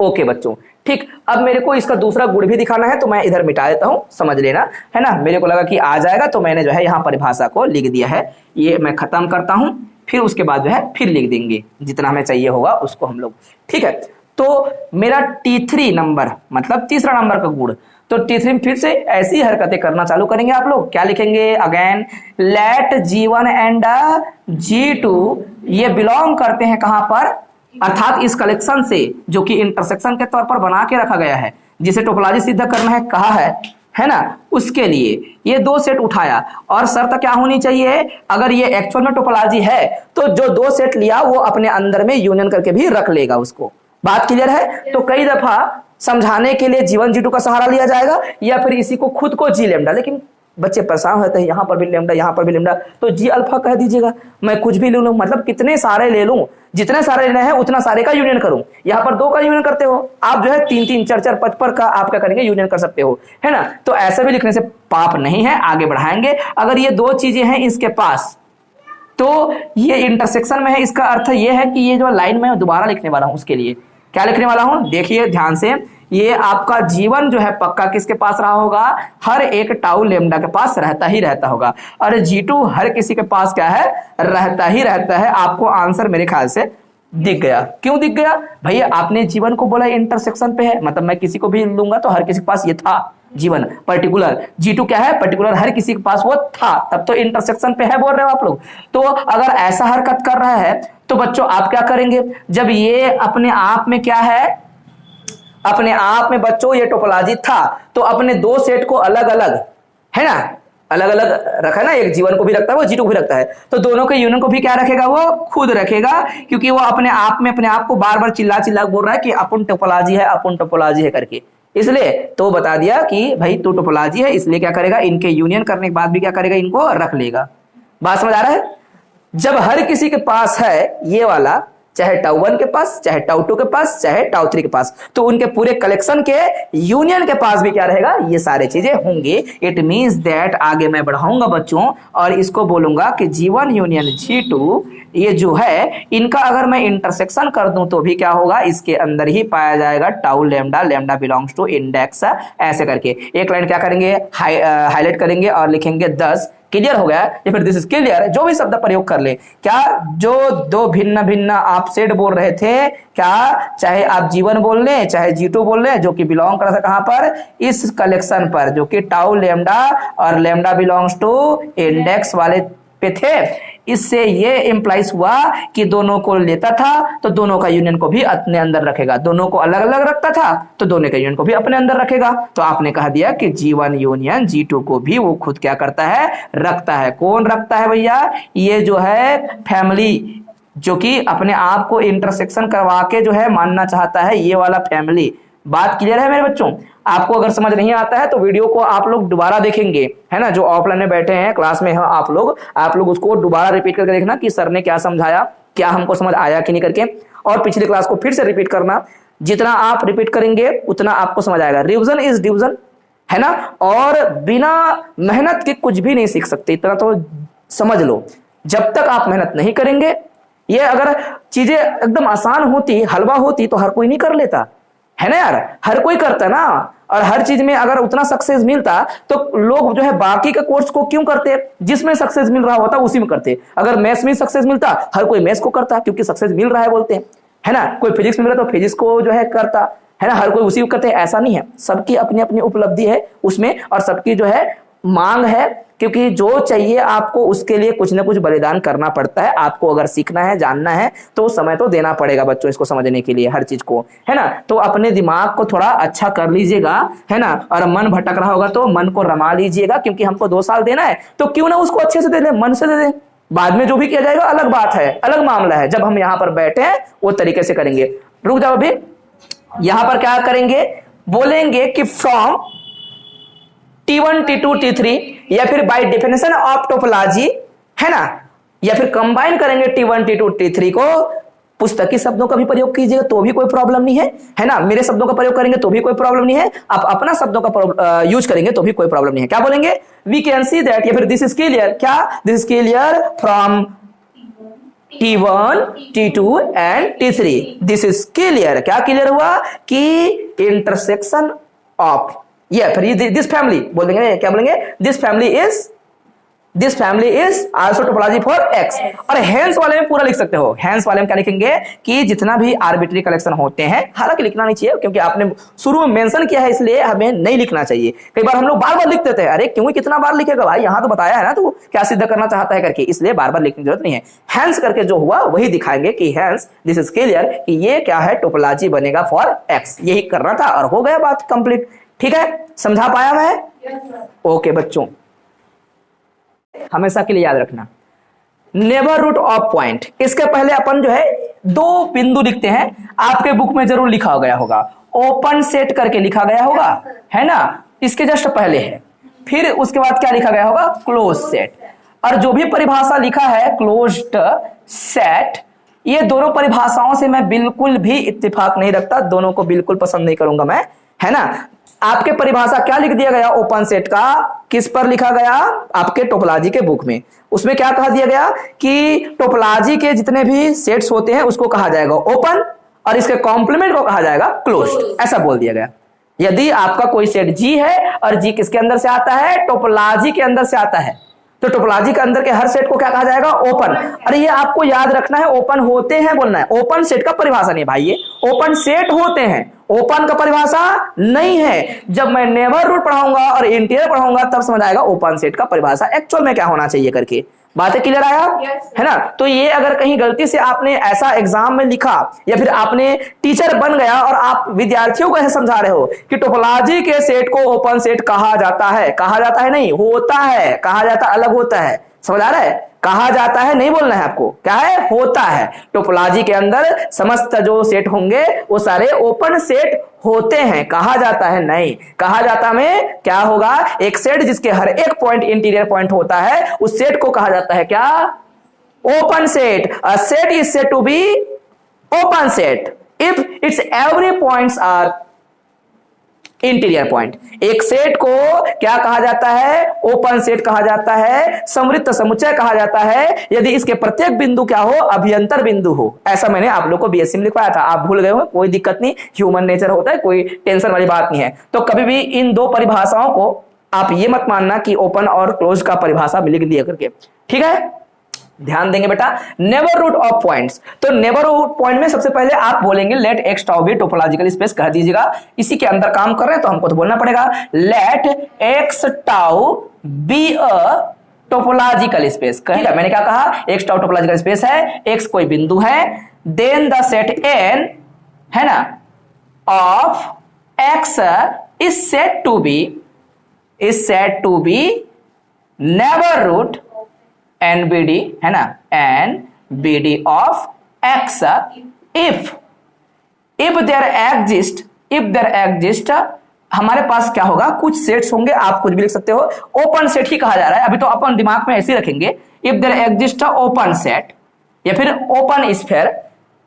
[SPEAKER 1] ओके बच्चों ठीक। अब मेरे को इसका दूसरा गुण भी दिखाना है तो मैं इधर मिटा देता हूं, समझ लेना, है ना। मेरे को लगा कि आ जाएगा तो मैंने जो है यहाँ परिभाषा को लिख दिया है, ये मैं खत्म करता हूं, फिर उसके बाद जो है फिर लिख देंगे जितना हमें चाहिए होगा उसको हम लोग। ठीक है, तो मेरा T3 नंबर मतलब तीसरा नंबर का गुण, तो T3 में फिर से ऐसी हरकतें करना चालू करेंगे आप लोग। क्या लिखेंगे, again let G1 and G2 ये बिलोंग करते हैं कहां पर, अर्थात इस कलेक्शन से जो कि इंटरसेक्शन के तौर पर बना के रखा गया है, जिसे टोपोलॉजी सिद्ध करना है कहा है ना, उसके लिए ये 2 सेट उठाया। और शर्त क्या होनी चाहिए, अगर ये एक्चुअल में टोपोलॉजी है तो जो 2 सेट लिया वो अपने अंदर में यूनियन करके भी रख लेगा उसको। बात क्लियर है। तो कई दफा समझाने के लिए G1 G2 का सहारा लिया जाएगा या फिर इसी को खुद को G लेमडा, लेकिन बच्चे परेशान होते हैं, यहां पर भी लेमडा यहां पर भी लेमडा, तो G अल्फा कह दीजिएगा। मैं कुछ भी ले लूं, मतलब कितने सारे ले लूं, जितने सारे लेने हैं उतना सारे का यूनियन करूं। यहां पर 2 का यूनियन करते हो आप, जो है 3 3 4 4 5 का आप क्या करेंगे, यूनियन कर सकते हो, है ना। तो ऐसे भी लिखने से पाप नहीं है, आगे बढ़ाएंगे। अगर ये 2 चीजें हैं इसके पास तो ये इंटरसेक्शन में है, इसका अर्थ ये है कि ये जो लाइन मैं दोबारा लिखने वाला हूं उसके लिए क्या लिखने वाला हूं, देखिए ध्यान से। ये आपका जीवन जो है पक्का किसके पास रहा होगा, हर एक टाउ लेमडा के पास रहता ही रहता होगा, और G2 हर किसी के पास क्या है, रहता ही रहता है। आपको आंसर मेरे ख्याल से दिख गया। क्यों दिख गया भैया, आपने जीवन को बोला इंटरसेक्शन पे है, मतलब मैं किसी को भी लूंगा तो हर किसी के पास ये था, जीवन, पर्टिकुलर G2 क्या है, पर्टिकुलर हर किसी के पास वो था, तब तो इंटरसेक्शन पे है बोल रहे हो आप लोग। तो अगर ऐसा हरकत कर रहा है तो बच्चों आप क्या करेंगे, जब ये अपने आप में क्या है, अपने आप में बच्चों ये टोपोलॉजी था, तो अपने दो सेट को अलग अलग, है ना, अलग अलग रखा है ना, एक जीवन को भी रखता है वो G2 को भी रखता है, तो दोनों के यूनियन को भी क्या रखेगा, वो खुद रखेगा, क्योंकि वो अपने आप में अपने आप को बार बार चिल्ला चिल्ला बोल रहा है कि अपन टोपोलॉजी है, अपन टोपोलॉजी है करके। इसलिए तो बता दिया कि भाई तू टोपोलॉजी है, इसलिए क्या करेगा, इनके यूनियन करने के बाद भी क्या करेगा, इनको रख लेगा। बात समझ आ रहा है। जब हर किसी के पास है ये वाला, चाहे टाउ 1 के पास, चाहे टाउ 2 के पास, चाहे टाउ 3 के पास, तो उनके पूरे कलेक्शन के यूनियन के पास भी क्या रहेगा, ये सारे चीजें होंगी। इट मींस दैट आगे मैं बढ़ाऊंगा बच्चों और इसको बोलूंगा कि G1 यूनियन G2 ये जो है इनका अगर मैं इंटरसेक्शन कर दूं तो भी क्या होगा, इसके अंदर ही पाया जाएगा tau lambda, lambda belongs to index, ऐसे करके एक लाइन क्या करेंगे, हाईलाइट करेंगे और लिखेंगे 10। क्लियर हो गया, या फिर दिस इज क्लियर, जो भी शब्द प्रयोग कर ले। क्या जो दो भिन्न भिन्न आप सेट बोल रहे थे, क्या चाहे आप G1 बोल लें चाहे G2 बोल लें, जो कि बिलोंग कर रहा था कहां पर, इस कलेक्शन पर, जो कि टाउ लैम्डा और लैम्डा बिलोंग्स टू इंडेक्स वाले पे थे। इससे ये इंप्लाइज हुआ कि दोनों को लेता था तो दोनों का यूनियन को भी अपने अंदर रखेगा, दोनों को अलग अलग रखता था तो दोनों के यूनियन को भी अपने अंदर रखेगा। तो आपने कह दिया कि G1 यूनियन G2 को भी वो खुद क्या करता है, रखता है। कौन रखता है भैया, ये जो है फैमिली, जो कि अपने आप को इंटरसेक्शन करवा के जो है मानना चाहता है, ये वाला फैमिली। बात क्लियर है मेरे बच्चों। आपको अगर समझ नहीं आता है तो वीडियो को आप लोग दोबारा देखेंगे, है ना, जो ऑफलाइन में बैठे हैं क्लास में हैं आप लोग उसको दोबारा रिपीट करके देखना कि सर ने क्या समझाया, क्या हमको समझ आया कि नहीं करके, और पिछली क्लास को फिर से रिपीट करना। जितना आप रिपीट करेंगे उतना आपको समझ आएगा। रिवीजन इज डिवीजन, है ना, और बिना मेहनत के कुछ भी नहीं सीख सकते, इतना तो समझ लो। जब तक आप मेहनत नहीं करेंगे, ये अगर चीजें एकदम आसान होती, हलवा होती तो हर कोई नहीं कर लेता, है ना यार, हर कोई करता ना। और हर चीज में अगर उतना सक्सेस मिलता तो लोग जो है बाकी के कोर्स को क्यों करते, जिसमें सक्सेस मिल रहा होता उसी में करते। अगर मैथ्स में सक्सेस मिलता हर कोई मैथ्स को करता, क्योंकि सक्सेस मिल रहा है बोलते हैं, है ना। कोई फिजिक्स में मिला तो फिजिक्स को जो है करता, है ना, हर कोई उसी को करते हैं, ऐसा नहीं है। सबकी अपनी अपनी उपलब्धि है उसमें, और सबकी जो है मांग है, क्योंकि जो चाहिए आपको उसके लिए कुछ ना कुछ बलिदान करना पड़ता है। आपको अगर सीखना है, जानना है, तो समय तो देना पड़ेगा बच्चों इसको समझने के लिए, हर चीज को, है ना। तो अपने दिमाग को थोड़ा अच्छा कर लीजिएगा, है ना, और मन भटक रहा होगा तो मन को रमा लीजिएगा, क्योंकि हमको 2 साल देना है तो क्यों ना उसको अच्छे से दे दें, मन से दे दें। बाद में जो भी किया जाएगा अलग बात है, अलग मामला है। जब हम यहाँ पर बैठे हैं वो तरीके से करेंगे। रुक जाओ अभी, यहां पर क्या करेंगे, बोलेंगे कि फ्रॉम T1 T2 T3, या फिर बाय डेफिनेशन ऑफ टोपोलॉजी, है ना, या फिर कंबाइन करेंगे T1 T2 T3 को। पुस्तकी शब्दों का भी प्रयोग कीजिएगा तो भी कोई प्रॉब्लम नहीं है, है ना। मेरे शब्दों का प्रयोग करेंगे तो भी कोई प्रॉब्लम नहीं है, आप अपना शब्दों का यूज करेंगे तो भी कोई प्रॉब्लम नहीं है। क्या बोलेंगे, वी कैन सी दैट, या फिर दिस इज क्लियर, क्या, this is clear from T1 T2 and T3, this is clear. क्या क्लियर हुआ कि इंटरसेक्शन ऑफ, या फिर दिस फैमिली बोल देंगे, क्या बोलेंगे, this family is also topology for x. और हेंस वाले में पूरा लिख सकते हो। हेंस वाले में क्या लिखेंगे कि जितना भी आर्बिट्री कलेक्शन होते हैं, हालांकि लिखना नहीं चाहिए क्योंकि आपने शुरू में मेंशन किया है, इसलिए हमें नहीं लिखना चाहिए। कई बार हम लोग बार बार लिख देते हैं, अरे क्यों कितना बार लिखेगा भाई, यहाँ तो बताया है ना तू क्या सिद्ध करना चाहता है करके, इसलिए बार बार लिखने की जरूरत नहीं है। हेंस करके जो हुआ वही दिखाएंगे कि हेंस दिस इज क्लियर, कि ये क्या है, टोपोलॉजी बनेगा फॉर एक्स। यही करना था और हो गया बात कंप्लीट। ठीक है, समझा पाया मैं? ओके बच्चों, हमेशा के लिए याद रखना, नेबर रूट ऑफ पॉइंट, इसके पहले अपन जो है 2 बिंदु लिखते हैं। आपके बुक में जरूर लिखा गया होगा, ओपन सेट करके लिखा गया होगा, है ना, इसके जस्ट पहले है। फिर उसके बाद क्या लिखा गया होगा, क्लोज सेट। और जो भी परिभाषा लिखा है क्लोज्ड सेट, ये दोनों परिभाषाओं से मैं बिल्कुल भी इत्तेफाक नहीं रखता, दोनों को बिल्कुल पसंद नहीं करूंगा मैं, है ना। आपके परिभाषा क्या लिख दिया गया ओपन सेट का, किस पर लिखा गया, आपके टोपोलॉजी के बुक में। उसमें क्या कहा दिया गया कि टोपोलॉजी के जितने भी सेट्स होते हैं उसको कहा जाएगा ओपन, और इसके कॉम्प्लीमेंट को कहा जाएगा क्लोज्ड, ऐसा बोल दिया गया। यदि आपका कोई सेट G है और G किसके अंदर से आता है, टोपोलॉजी के अंदर से आता है, तो टोपोलॉजी के अंदर के हर सेट को क्या कहा जाएगा? ओपन। अरे ये आपको याद रखना है, ओपन होते हैं बोलना है, ओपन सेट का परिभाषा नहीं भाई, ये ओपन सेट होते हैं, ओपन का परिभाषा नहीं है। जब मैं नेबर रूट पढ़ाऊंगा और इंटीरियर पढ़ाऊंगा तब समझ आएगा ओपन सेट का परिभाषा एक्चुअल में क्या होना चाहिए करके। बातें क्लियर आया? है ना? तो ये अगर कहीं गलती से आपने ऐसा एग्जाम में लिखा या फिर आपने टीचर बन गया और आप विद्यार्थियों को ऐसे समझा रहे हो कि टोपोलॉजी के सेट को ओपन सेट कहा जाता है, कहा जाता है नहीं, होता है, कहा जाता अलग होता है, समझ आ रहा है? कहा जाता है नहीं बोलना है आपको, क्या है? होता है। टोपोलॉजी के अंदर समस्त जो सेट होंगे वो सारे ओपन सेट होते हैं, कहा जाता है नहीं। कहा जाता में क्या होगा? एक सेट जिसके हर एक पॉइंट इंटीरियर पॉइंट होता है उस सेट को कहा जाता है क्या? Open set. A set is said to be open set if its every points are interior point. एक सेट को क्या कहा जाता है? ओपन सेट कहा जाता है, समृद्ध समुच्चय कहा जाता है यदि इसके प्रत्येक बिंदु क्या हो? अभ्यंतर बिंदु हो। ऐसा मैंने आप लोग को बीएससी में लिखवाया था, आप भूल गए हो, कोई दिक्कत नहीं, ह्यूमन नेचर होता है, कोई टेंशन वाली बात नहीं है। तो कभी भी इन दो परिभाषाओं को आप ये मत मानना कि ओपन और क्लोज का परिभाषा लिख दिया करके, ठीक है? ध्यान देंगे बेटा। नेबर रूट ऑफ पॉइंट्स, तो नेबर रूट पॉइंट में सबसे पहले आप बोलेंगे let x tau be topological space, कह दीजिएगा। इसी के अंदर काम कर रहे हैं तो हमको तो बोलना पड़ेगा let x tau be a topological space. कहेगा मैंने क्या कहा? एक्स टाउ टोपोलॉजिकल स्पेस है, एक्स कोई बिंदु है, देन द सेट एन है ना of X is said to be neighbourhood NBD है ना, NBD ऑफ x if there exist हमारे पास क्या होगा? कुछ सेट्स होंगे, आप कुछ भी लिख सकते हो, ओपन सेट ही कहा जा रहा है अभी तो अपन दिमाग में ऐसे ही रखेंगे। If there exist open set या फिर open sphere,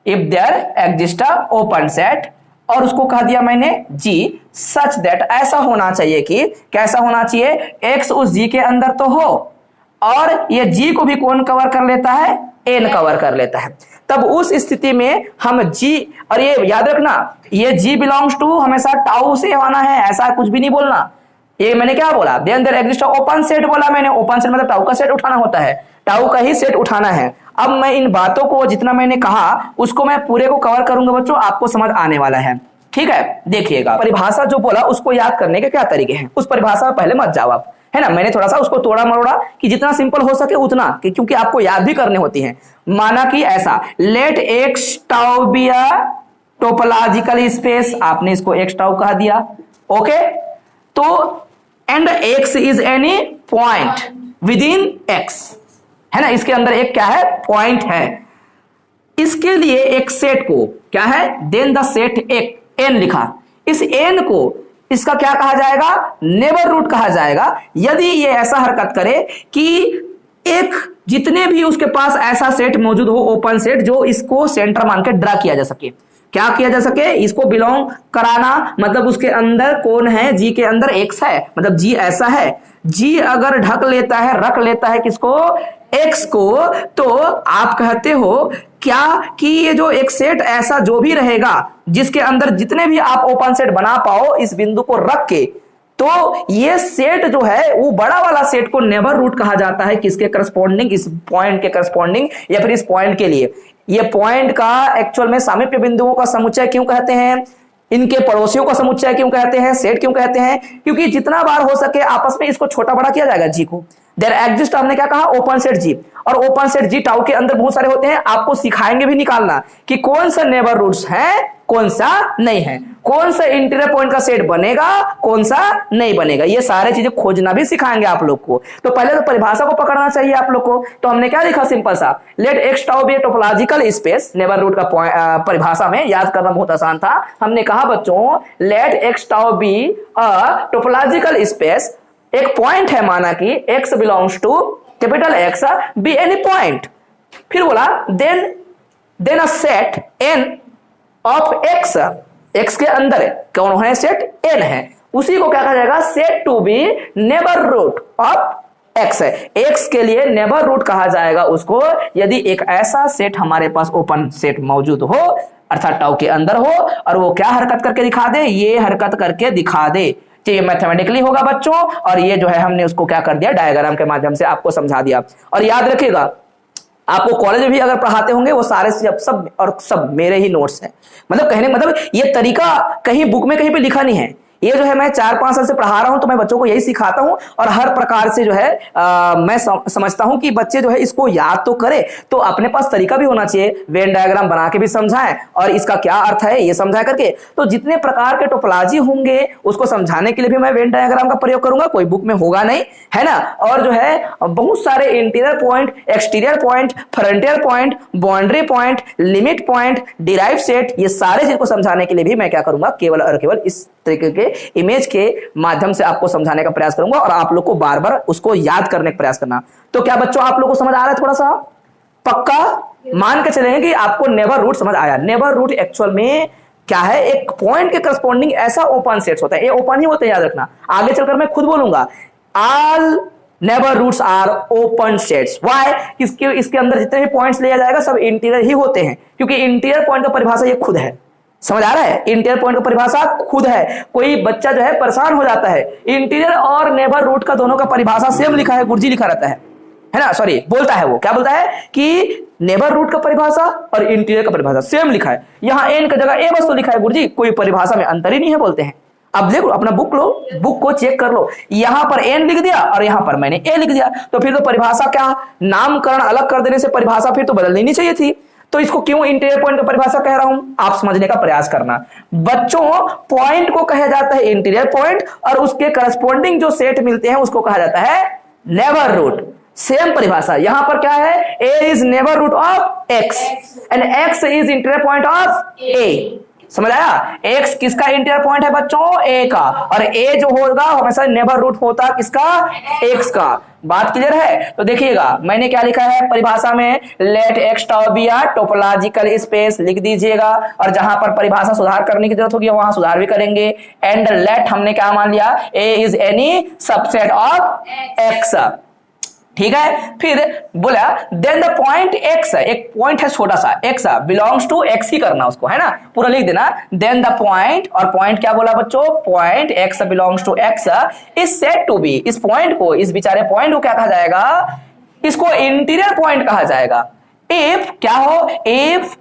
[SPEAKER 1] if there exist open set, और उसको कह दिया मैंने G सच दैट, ऐसा होना चाहिए कि कैसा होना चाहिए? x उस G के अंदर तो हो और ये G को भी कौन कवर कर लेता है? N कवर कर लेता है। तब उस स्थिति में हम G, और ये याद रखना ये G बिलोंग्स टू हमेशा टाउ से आना है, ऐसा कुछ भी नहीं बोलना। ये मैंने क्या बोला? Then there exist open set बोला मैंने, ओपन सेट मतलब टाउ का सेट उठाना होता है, टाउ का ही सेट उठाना है। अब मैं इन बातों को जितना मैंने कहा उसको मैं पूरे को कवर करूंगा बच्चों, आपको समझ आने वाला है, ठीक है? देखिएगा परिभाषा जो बोला उसको याद करने के क्या तरीके हैं, उस परिभाषा में पहले मत जाओ आप, है ना? मैंने थोड़ा सा उसको तोड़ा मरोड़ा कि जितना सिंपल हो सके उतना, क्योंकि आपको याद भी करने होती हैं। माना कि ऐसा let x tau be a topological space, आपने इसको एक्स टाउ कह दिया, ओके? तो and x is any point within X, है ना? इसके अंदर एक क्या है? पॉइंट है। इसके लिए एक सेट को क्या है? देन द सेट एक एन लिखा, इस एन को इसका क्या कहा जाएगा? नेबर रूट कहा जाएगा। यदि ये ऐसा हरकत करे कि एक जितने भी उसके पास ऐसा सेट मौजूद हो, ओपन सेट, जो इसको सेंटर मान के ड्रा किया जा सके, क्या किया जा सके? इसको बिलोंग कराना, मतलब उसके अंदर कौन है? जी के अंदर एक्स है, मतलब जी ऐसा है। जी अगर ढक लेता है, रख लेता है किसको? एक्स को, तो आप कहते हो क्या कि ये जो एक सेट ऐसा जो भी रहेगा जिसके अंदर जितने भी आप ओपन सेट बना पाओ इस बिंदु को रख के, तो ये सेट जो है वो बड़ा वाला सेट को नेबर रूट कहा जाता है। किसके करस्पॉन्डिंग? इस पॉइंट के करस्पॉन्डिंग, या फिर इस पॉइंट के लिए। ये पॉइंट का एक्चुअल में सामीप्य बिंदुओं का समुच्चय क्यों कहते हैं? इनके पड़ोसियों का समुच्चय क्यों कहते हैं? सेट क्यों कहते हैं? क्योंकि जितना बार हो सके आपस में इसको छोटा बड़ा किया जाएगा जी को। देयर एग्जिस्ट, हमने क्या कहा? ओपन सेट जी, और ओपन सेट जी टाउ के अंदर बहुत सारे होते हैं, आपको सिखाएंगे भी निकालना कि कौन सा नेबर रूट्स है, कौन सा नहीं है, कौन सा इंटीरियर पॉइंट का सेट बनेगा, कौन सा नहीं बनेगा, ये सारे चीजें खोजना भी सिखाएंगे आप लोग को। तो पहले तो परिभाषा को पकड़ना चाहिए आप लोग को। तो हमने क्या लिखा? सिंपल सा, let x tau be a topological space, neighbourhood का परिभाषा में याद करना बहुत आसान था। हमने कहा बच्चों let x tau be a topological space, एक पॉइंट है, माना कि x belongs to capital X be any point. फिर बोला then a set n of x के अंदर कौन है? सेट n है, उसी को क्या कहा जाएगा? Set to be neighbourhood of x है। x के लिए नेबर रूट कहा जाएगा उसको यदि एक ऐसा सेट हमारे पास ओपन सेट मौजूद हो, अर्थात टाउ के अंदर हो, और वो क्या हरकत करके दिखा दे? ये हरकत करके दिखा दे। कि ये मैथमेटिकली होगा बच्चों, और ये जो है हमने उसको क्या कर दिया, डायग्राम के माध्यम से आपको समझा दिया। और याद रखिएगा, आपको कॉलेज में भी अगर पढ़ाते होंगे वो सारे सब और सब मेरे ही नोट्स हैं। मतलब कहने मतलब ये तरीका कहीं बुक में कहीं पे लिखा नहीं है, ये जो है मैं 4-5 साल से पढ़ा रहा हूं, तो मैं बच्चों को यही सिखाता हूं, और हर प्रकार से जो है मैं समझता हूं कि बच्चे जो है इसको याद तो करें, तो अपने पास तरीका भी होना चाहिए, वेन डायग्राम बना के भी समझाएं और इसका क्या अर्थ है ये समझा करके। तो जितने प्रकार के टोपोलॉजी होंगे उसको समझाने के लिए भी मैं वेन डायग्राम का प्रयोग करूंगा, कोई बुक में होगा नहीं, है ना। और जो है बहुत सारे interior point, exterior point, frontier point, boundary point, limit point, derive set, ये सारे चीज को समझाने के लिए भी मैं क्या करूंगा, केवल और केवल इस तरीके के इमेज के माध्यम से आपको समझाने का प्रयास करूंगा, और आप लोग को बार बार उसको याद करने का प्रयास करना। तो क्या बच्चों आप लोग को समझ आ रहा है? थोड़ा सा पक्का मान के चलेंगे कि आपको नेबर रूट समझ आया। नेबर रूट एक्चुअल में क्या है, एक पॉइंट के करस्पॉन्डिंग ऐसा ओपन सेट्स होता है, ये ओपन ही होते हैं, याद रखना, आगे चलकर मैं खुद बोलूंगा। All neighbourhoods are open sets. Why? इसके अंदर जितने भी पॉइंट्स लिया जाएगा सब इंटीरियर ही होते हैं, क्योंकि इंटीरियर पॉइंट का परिभाषा ये खुद है। समझ आ रहा है? इंटीरियर पॉइंट का परिभाषा खुद है। कोई बच्चा जो है परेशान हो जाता है, इंटीरियर और नेबर रूट का दोनों का परिभाषा सेम लिखा है, गुरुजी लिखा रहता है ना, सॉरी बोलता है, वो क्या बोलता है कि नेबर रूट का परिभाषा और इंटीरियर का परिभाषा सेम लिखा है, यहां एन की जगह ए बस तो लिखा है गुरुजी, कोई परिभाषा में अंतर ही नहीं है बोलते हैं। अब देखो अपना बुक लो, बुक को चेक कर लो, यहां पर एन लिख दिया और यहां पर मैंने ए लिख दिया, तो फिर तो परिभाषा क्या, नामकरण अलग कर देने से परिभाषा फिर तो बदलनी नहीं चाहिए थी। तो इसको क्यों इंटीरियर पॉइंट का परिभाषा कह रहा हूं, आप समझने का प्रयास करना। बच्चों पॉइंट को कहा जाता है इंटीरियर पॉइंट, और उसके करस्पॉन्डिंग जो सेट मिलते हैं उसको कहा जाता है नेबर रूट। सेम परिभाषा यहां पर क्या है, A is neighbourhood of x and x is interior point of A. समझ आया? एक्स किसका इंटीरियर पॉइंट है बच्चों, ए का, और ए जो होगा हमेशा नेबर रूट होता किसका, एक्स का। बात क्लियर है? तो देखिएगा मैंने क्या लिखा है परिभाषा में, let x tau be a topological space लिख दीजिएगा, और जहां पर परिभाषा सुधार करने की जरूरत होगी वहां सुधार भी करेंगे। एंड लेट हमने क्या मान लिया, A is any subset of x. ठीक है, फिर बोला देन द पॉइंट एक्स, एक पॉइंट है छोटा सा एक्स बिलोंग्स टू एक्स ही करना उसको, है ना, पूरा लिख देना। देन द पॉइंट, और पॉइंट क्या बोला बच्चों, point x belongs to x is said to be, इस पॉइंट को, इस बेचारे पॉइंट को क्या कहा जाएगा, इसको इंटीरियर पॉइंट कहा जाएगा। इफ क्या हो, इफ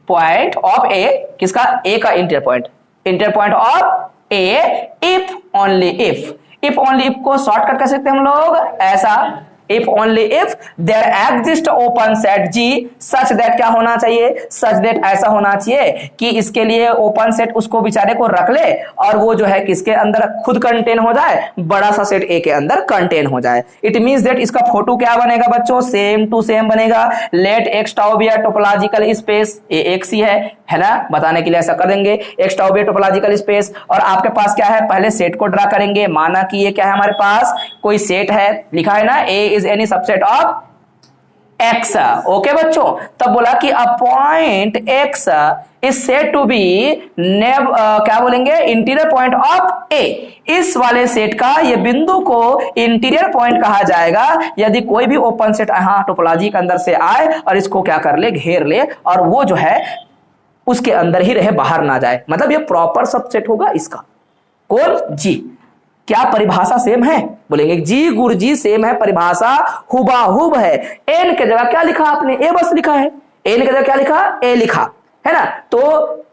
[SPEAKER 1] पॉइंट ऑफ ए, किसका, ए का interior point, interior point of A, if only if, if only if को शॉर्टकट कर सकते हैं हम लोग ऐसा, if only if there exists open set G such that, क्या होना चाहिए, such that ऐसा होना चाहिए कि इसके लिए ओपन सेट उसको बेचारे को रख ले, और वो जो है किसके अंदर खुद कंटेन हो जाए, बड़ा सा सेट ए के अंदर कंटेन हो जाए। इट मींस दैट इसका फोटो क्या बनेगा बच्चों, सेम टू सेम बनेगा। Let x tau be a topological space, A x ही है ना, बताने के लिए ऐसा कर देंगे, x tau be a topological space, और आपके पास क्या है, पहले सेट को ड्रा करेंगे, माना कि ये क्या है हमारे पास कोई सेट है, लिखा है ना, A is any subset of x. Okay बच्चों, तब बोला कि a point x is said to be क्या बोलेंगे, इंटीरियर पॉइंट ऑफ ए। इस वाले सेट का ये बिंदु को इंटीरियर पॉइंट कहा जाएगा यदि कोई भी ओपन सेट यहां टोपोलॉजी के अंदर से आए और इसको क्या कर ले, घेर ले, और वो जो है उसके अंदर ही रहे, बाहर ना जाए, मतलब ये प्रॉपर सबसेट होगा इसका। कौन, जी। क्या परिभाषा सेम है, बोलेंगे जी गुरुजी सेम है, परिभाषा हुबहूब है। एन के जगह क्या लिखा आपने, ए बस लिखा है, एन के जगह क्या लिखा, ए लिखा है ना, तो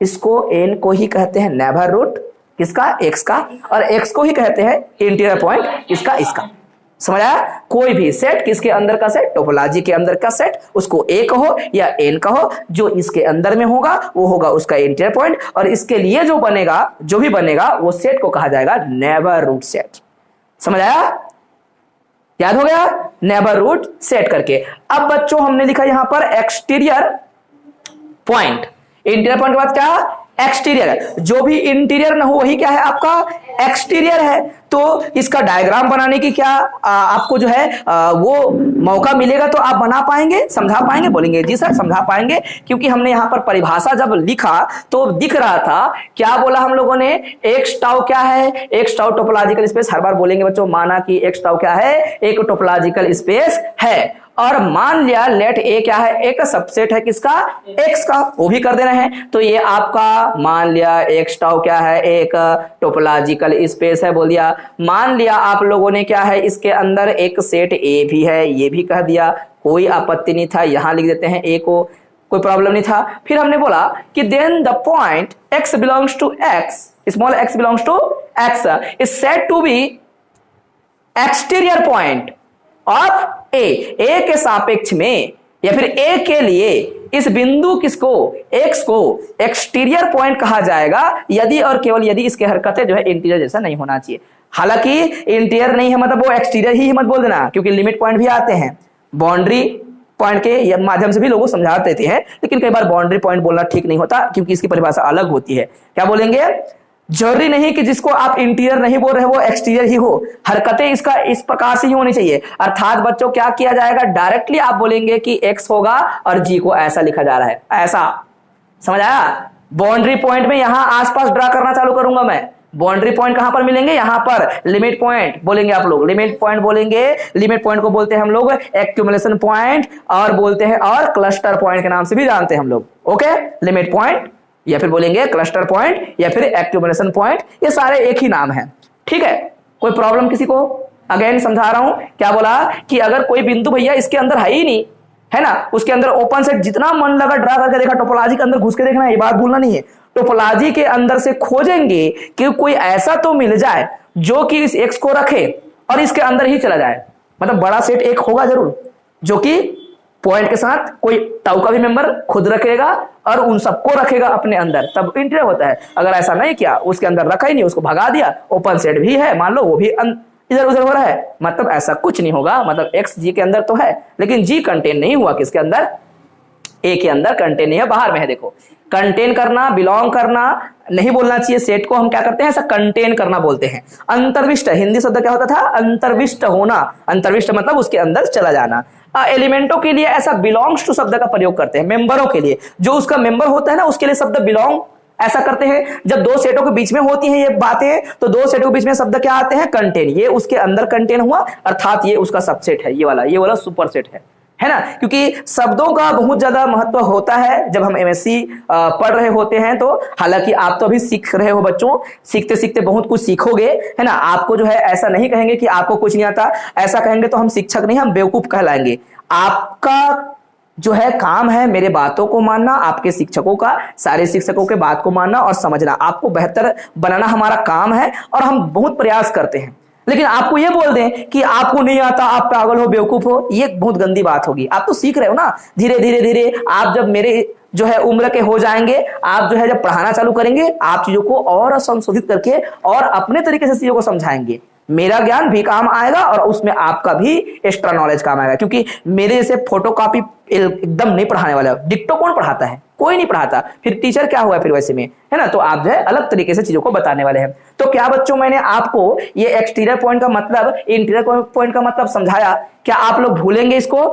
[SPEAKER 1] इसको एन को ही कहते हैं नेबर रूट किसका, एक्स का, और एक्स को ही कहते हैं इंटीरियर पॉइंट किसका, इसका। समझ आया? कोई भी सेट किसके अंदर का सेट, टोपोलॉजी के अंदर का सेट, उसको ए कहो या एन कहो, जो इसके अंदर में होगा वो होगा उसका इंटीरियर पॉइंट, और इसके लिए जो बनेगा, जो भी बनेगा वो सेट को कहा जाएगा नेबर रूट सेट। समझ आया? याद हो गया, नेबर रूट सेट करके। अब बच्चों हमने लिखा यहां पर एक्सटीरियर पॉइंट, इंटीरियर पॉइंट के बाद क्या, एक्सटीरियर, जो भी इंटीरियर ना हो वही क्या है आपका एक्सटीरियर है। तो इसका डायग्राम बनाने की क्या आपको जो है वो मौका मिलेगा तो आप बना पाएंगे, समझा पाएंगे, बोलेंगे जी सर समझा पाएंगे, क्योंकि हमने यहां पर परिभाषा जब लिखा तो दिख रहा था, क्या बोला हम लोगों ने, एक्स टाउ क्या है, एक्स टाउ टोपोलॉजिकल स्पेस, हर बार बोलेंगे बच्चों, माना कि एक्स टाउ क्या है, एक टोपोलॉजिकल स्पेस है, और मान लिया लेट ए क्या है, एक सबसेट है किसका, एक्स का, वो भी कर देना है। तो ये आपका मान लिया एक्स टाउ क्या है, एक टोपोलॉजिकल स्पेस है बोल दिया। मान लिया आप लोगों ने क्या है, इसके अंदर एक सेट ए भी है, ये भी कह दिया, कोई आपत्ति नहीं था, यहां लिख देते हैं ए को, कोई प्रॉब्लम नहीं था। फिर हमने बोला कि then the point x belongs to x, small x belongs to x is said to be exterior point of A के सापेक्ष में या फिर ए के लिए इस बिंदु किसको, x को एक्सटीरियर पॉइंट कहा जाएगा यदि और केवल यदि इसके हरकतें जो है इंटीरियर जैसा नहीं होना चाहिए। हालांकि इंटीरियर नहीं है मतलब वो एक्सटीरियर ही मत बोल देना, क्योंकि लिमिट पॉइंट भी आते हैं, बाउंड्री पॉइंट के माध्यम से भी लोगों समझा देते हैं, लेकिन कई बार बाउंड्री पॉइंट बोलना ठीक नहीं होता क्योंकि इसकी परिभाषा अलग होती है। क्या बोलेंगे, जरूरी नहीं कि जिसको आप इंटीरियर नहीं बोल रहे वो एक्सटीरियर ही हो, हरकतें इसका इस प्रकार से ही होनी चाहिए। अर्थात बच्चों क्या किया जाएगा, डायरेक्टली आप बोलेंगे कि एक्स होगा और जी को ऐसा लिखा जा रहा है, ऐसा समझ आया। बाउंड्री पॉइंट में यहां आसपास ड्रा करना चालू करूंगा मैं। बाउंड्री पॉइंट कहां पर मिलेंगे, यहां पर लिमिट पॉइंट बोलेंगे आप लोग, लिमिट पॉइंट बोलेंगे। लिमिट पॉइंट को बोलते हैं हम लोग एक्यूमुलेशन पॉइंट और बोलते हैं और क्लस्टर पॉइंट के नाम से भी जानते हैं हम लोग। ओके, लिमिट पॉइंट या फिर बोलेंगे क्लस्टर पॉइंट या फिर एक्यूमुलेशन पॉइंट, ये सारे एक ही नाम है। ठीक है, कोई प्रॉब्लम किसी को? अगेन समझा रहा हूं, क्या बोला कि अगर कोई बिंदु भैया इसके अंदर है ही नहीं है ना, उसके अंदर ओपन सेट जितना मन लगा ड्रा करके देखा, टोपोलॉजी के अंदर घुस के देखना, ये बात भूलना नहीं है। टोपोलॉजी के अंदर से खोजेंगे कि कोई ऐसा तो मिल जाए जो कि इस एक्स को रखे और इसके अंदर ही चला जाए, मतलब बड़ा सेट एक होगा जरूर जो कि पॉइंट के साथ कोई टाउ का भी मेंबर खुद रखेगा और उन सबको रखेगा अपने अंदर, तब इंटीरियर होता है। अगर ऐसा नहीं किया, उसके अंदर रखा ही नहीं, उसको भगा दिया, ओपन सेट भी है मान लो, वो भी इधर उधर हो रहा है, मतलब ऐसा कुछ नहीं होगा। मतलब एक्स जी के अंदर तो है लेकिन जी कंटेन नहीं हुआ किसके अंदर, ए के अंदर कंटेन नहीं है, बाहर में है। देखो, कंटेन करना, बिलोंग करना नहीं बोलना चाहिए, सेट को हम क्या करते हैं, ऐसा कंटेन करना बोलते हैं। अंतर्विष्ट, हिंदी शब्द क्या होता था, अंतर्विष्ट होना। अंतर्विष्ट मतलब उसके अंदर चला जाना। एलिमेंटों के लिए ऐसा बिलोंग्स टू शब्द का प्रयोग करते हैं, मेंबरों के लिए जो उसका मेंबर होता है ना उसके लिए शब्द बिलोंग ऐसा करते हैं। जब दो सेटों के बीच में होती हैं ये बातें, तो दो सेटों के बीच में शब्द क्या आते हैं, कंटेन। ये उसके अंदर कंटेन हुआ, अर्थात ये उसका सबसेट है, ये वाला सुपर सेट है ना। क्योंकि शब्दों का बहुत ज्यादा महत्व होता है जब हम एमएससी पढ़ रहे होते हैं। तो हालांकि आप तो अभी सीख रहे हो बच्चों, सीखते सीखते बहुत कुछ सीखोगे है ना। आपको जो है ऐसा नहीं कहेंगे कि आपको कुछ नहीं आता, ऐसा कहेंगे तो हम शिक्षक नहीं, हम बेवकूफ कहलाएंगे। आपका जो है काम है मेरे बातों को मानना, आपके शिक्षकों का, सारे शिक्षकों के बात को मानना और समझना, आपको बेहतर बनाना हमारा काम है और हम बहुत प्रयास करते हैं। लेकिन आपको ये बोल दें कि आपको नहीं आता, आप पागल हो, बेवकूफ हो, ये बहुत गंदी बात होगी। आप तो सीख रहे हो ना, धीरे धीरे धीरे आप जब मेरे जो है उम्र के हो जाएंगे, आप जो है जब पढ़ाना चालू करेंगे, आप चीजों को और संशोधित करके और अपने तरीके से चीजों को समझाएंगे। मेरा ज्ञान भी काम आएगा और उसमें आपका भी एक्स्ट्रा नॉलेज काम आएगा। क्योंकि मेरे जैसे फोटोकॉपी एकदम नहीं पढ़ाने वाला, डिक्टो कौन पढ़ाता है, कोई नहीं पढ़ाता, फिर टीचर क्या हुआ फिर वैसे में, है ना। तो आप जो है अलग तरीके से चीजों को बताने वाले हैं। तो क्या बच्चों, मैंने आपको ये एक्सटीरियर पॉइंट का मतलब, इंटीरियर पॉइंट का मतलब समझाया, क्या आप लोग भूलेंगे इसको?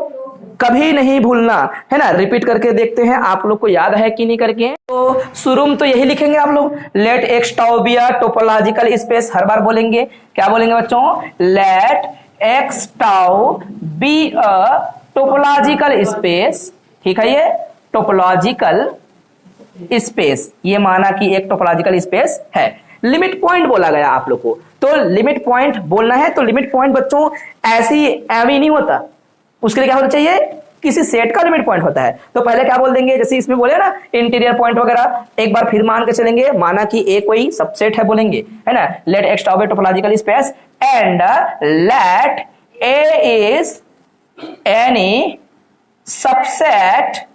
[SPEAKER 1] कभी नहीं भूलना, है ना। रिपीट करके देखते हैं आप लोग को याद है कि नहीं करके। तो शुरू में तो यही लिखेंगे आप लोग, let x tau be a topological space, हर बार बोलेंगे। क्या बोलेंगे बच्चों, let x tau be a topological space. ठीक है, ये टोपोलॉजिकल स्पेस, ये माना कि एक टोपोलॉजिकल स्पेस है। लिमिट पॉइंट बोला गया आप लोग को, तो लिमिट पॉइंट बोलना है। तो लिमिट पॉइंट बच्चों ऐसी एवी नहीं होता, उसके लिए क्या होना चाहिए, किसी सेट का लिमिट पॉइंट होता है। तो पहले क्या बोल देंगे, जैसे इसमें बोले ना इंटीरियर पॉइंट वगैरह, एक बार फिर मान के चलेंगे, माना कि ए कोई सबसेट है बोलेंगे, है ना। Let x tau be topological space and let A is any subset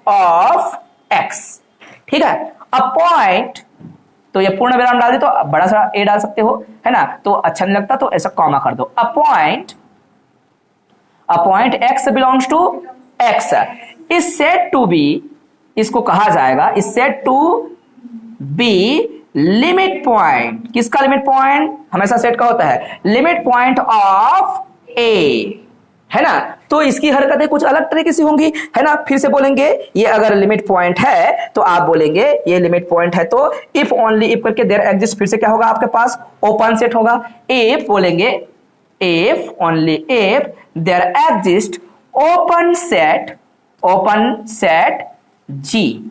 [SPEAKER 1] of x. ठीक है, अ पॉइंट, तो ये पूर्ण विराम डाल दे तो बड़ा सा ए डाल सकते हो, है ना, तो अच्छा नहीं लगता तो ऐसा कॉमा कर दो। A point x belongs to x is said to be, इसको कहा जाएगा, is said to be limit point. किसका लिमिट पॉइंट, हमेशा सेट का होता है, लिमिट पॉइंट ऑफ ए, है ना। तो इसकी हरकतें कुछ अलग तरीके से होंगी, है ना। फिर से बोलेंगे, ये अगर लिमिट पॉइंट है तो आप बोलेंगे ये लिमिट पॉइंट है, तो इफ ओनली इफ करके देयर एग्जिस्ट, फिर से क्या होगा आपके पास, ओपन सेट होगा। इफ बोलेंगे, if only if there exist open set G,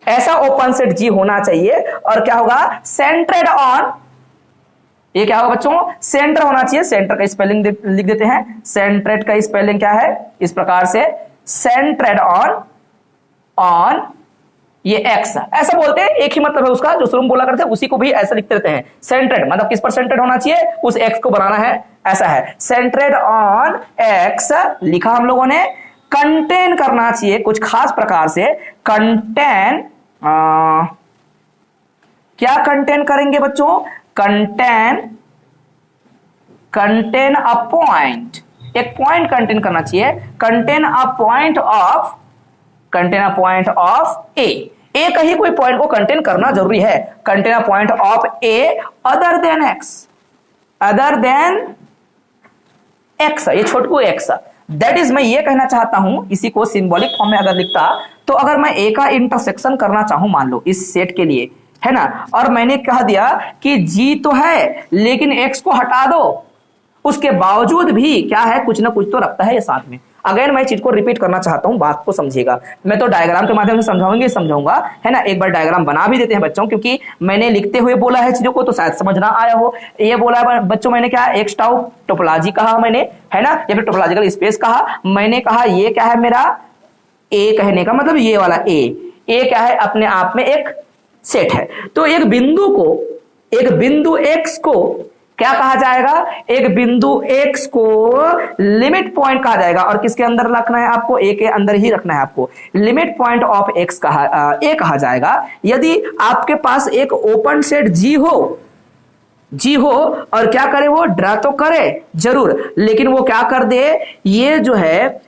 [SPEAKER 1] ऐसा ओपन सेट जी होना चाहिए। और क्या होगा, सेंटर्ड ऑन, ये क्या होगा बच्चों, सेंटर होना चाहिए। सेंटर का स्पेलिंग लिख देते हैं, सेंट्रेड का स्पेलिंग क्या है, इस प्रकार से सेंट्रेड ऑन ये एक्स, ऐसा बोलते हैं, एक ही मतलब है उसका, जो शुरू में बोला करते हैं उसी को भी ऐसा लिखते रहते हैं। सेंट्रेड मतलब किस पर सेंट्रेड होना चाहिए, उस एक्स को बनाना है, ऐसा है। सेंट्रेड ऑन एक्स लिखा हम लोगों ने। कंटेन करना चाहिए कुछ खास प्रकार से, कंटेन, क्या कंटेन करेंगे बच्चों, कंटेन अ पॉइंट, एक पॉइंट कंटेन करना चाहिए। Contain a point of A का ही कोई पॉइंट को कंटेन करना जरूरी है। Contain a point of A other than x, ये छोटू एक्स, दैट इज, मैं ये कहना चाहता हूं, इसी को सिंबॉलिक फॉर्म में अगर लिखता, तो अगर मैं ए का इंटरसेक्शन करना चाहूं मान लो इस सेट के लिए, है ना, और मैंने कह दिया कि जी तो है लेकिन एक्स को हटा दो, उसके बावजूद भी क्या है, कुछ ना कुछ तो रखता है ये साथ में। अगेन मैं चीज को रिपीट करना चाहता हूं, बात को समझिएगा। मैं तो डायग्राम के माध्यम से समझाऊंगा, है ना। एक बार डायग्राम बना भी देते हैं बच्चों, क्योंकि मैंने लिखते हुए बोला है चीजों को, तो शायद समझ ना आया हो। ये बोला है बच्चों मैंने, क्या एक्स टाउ टोपोलॉजी कहा मैंने, है ना, या फिर टोपोलॉजिकल स्पेस कहा। मैंने कहा ये क्या है मेरा ए, कहने का मतलब ये वाला ए क्या है, अपने आप में एक सेट है। तो एक बिंदु एक्स को क्या कहा जाएगा, एक बिंदु एक्स को लिमिट पॉइंट कहा जाएगा। और किसके अंदर रखना है आपको, ए के अंदर ही रखना है आपको। लिमिट पॉइंट ऑफ एक्स कहा जाएगा। यदि आपके पास एक ओपन सेट जी हो और क्या करे, वो ड्रा तो करे जरूर, लेकिन वो क्या कर दे, ये जो है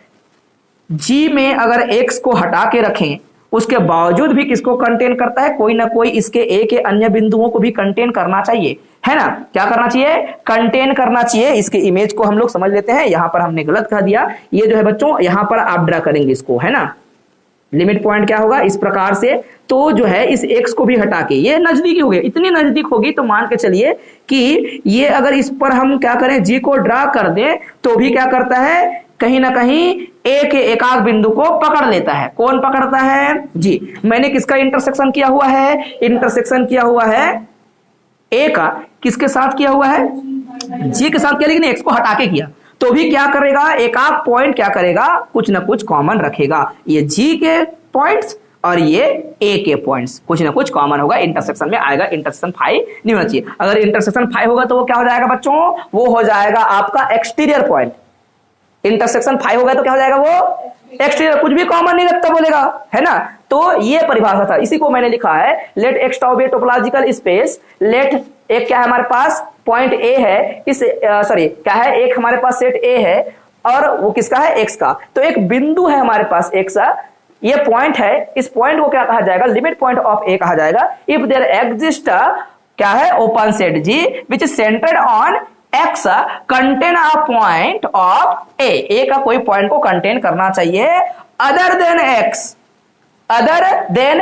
[SPEAKER 1] जी में अगर एक्स को हटा के रखें, उसके बावजूद भी किसको कंटेन करता है, कोई ना कोई इसके ए के अन्य बिंदुओं को भी कंटेन करना चाहिए, है ना। क्या करना चाहिए, कंटेन करना चाहिए। इसके इमेज को हम लोग समझ लेते हैं। यहां पर हमने गलत कह दिया, ये जो है बच्चों यहां पर आप ड्रा करेंगे इसको, है ना। लिमिट पॉइंट क्या होगा, इस प्रकार से। तो जो है इस एक्स को भी हटा के, ये नजदीकी हो गई, इतनी नजदीक होगी तो मान के चलिए कि ये अगर इस पर हम क्या करें, जी को ड्रा कर दें, तो भी क्या करता है, कहीं ना कहीं ए के एकाक बिंदु को पकड़ लेता है। कौन पकड़ता है, जी। मैंने किसका इंटरसेक्शन किया हुआ है, इंटरसेक्शन किया हुआ है ए का, किसके साथ किया हुआ है, जी के साथ किया, लेकिन एक्स को हटा के किया, तो भी क्या करेगा, एकाक पॉइंट क्या करेगा, कुछ ना कुछ कॉमन रखेगा। ये जी के पॉइंट्स और ये ए के पॉइंट्स कुछ ना कुछ कॉमन होगा, इंटरसेक्शन में आएगा। इंटरसेक्शन 5 नहीं होना चाहिए। अगर इंटरसेक्शन 5 होगा तो वो क्या हो जाएगा बच्चों, वो हो जाएगा आपका एक्सटीरियर पॉइंट। इंटरसेक्शन 5 हो गया तो क्या हो जाएगा, वो एक्सटीरियर, कुछ भी कॉमन नहीं रखता बोलेगा, है ना। तो ये परिभाषा था, इसी को मैंने लिखा है, let x tau be topological space. Let एक क्या है हमारे पास, पॉइंट ए है, इस सॉरी क्या है, एक हमारे पास सेट ए है और वो किसका है, एक्स का। तो एक बिंदु है हमारे पास एक्स, ये पॉइंट है, इस पॉइंट को क्या कहा जाएगा, लिमिट पॉइंट ऑफ ए कहा जाएगा। इफ देयर एग्जिस्ट क्या है, open set G which is centred on x contain a point of A का कोई पॉइंट को कंटेन करना चाहिए अदर देन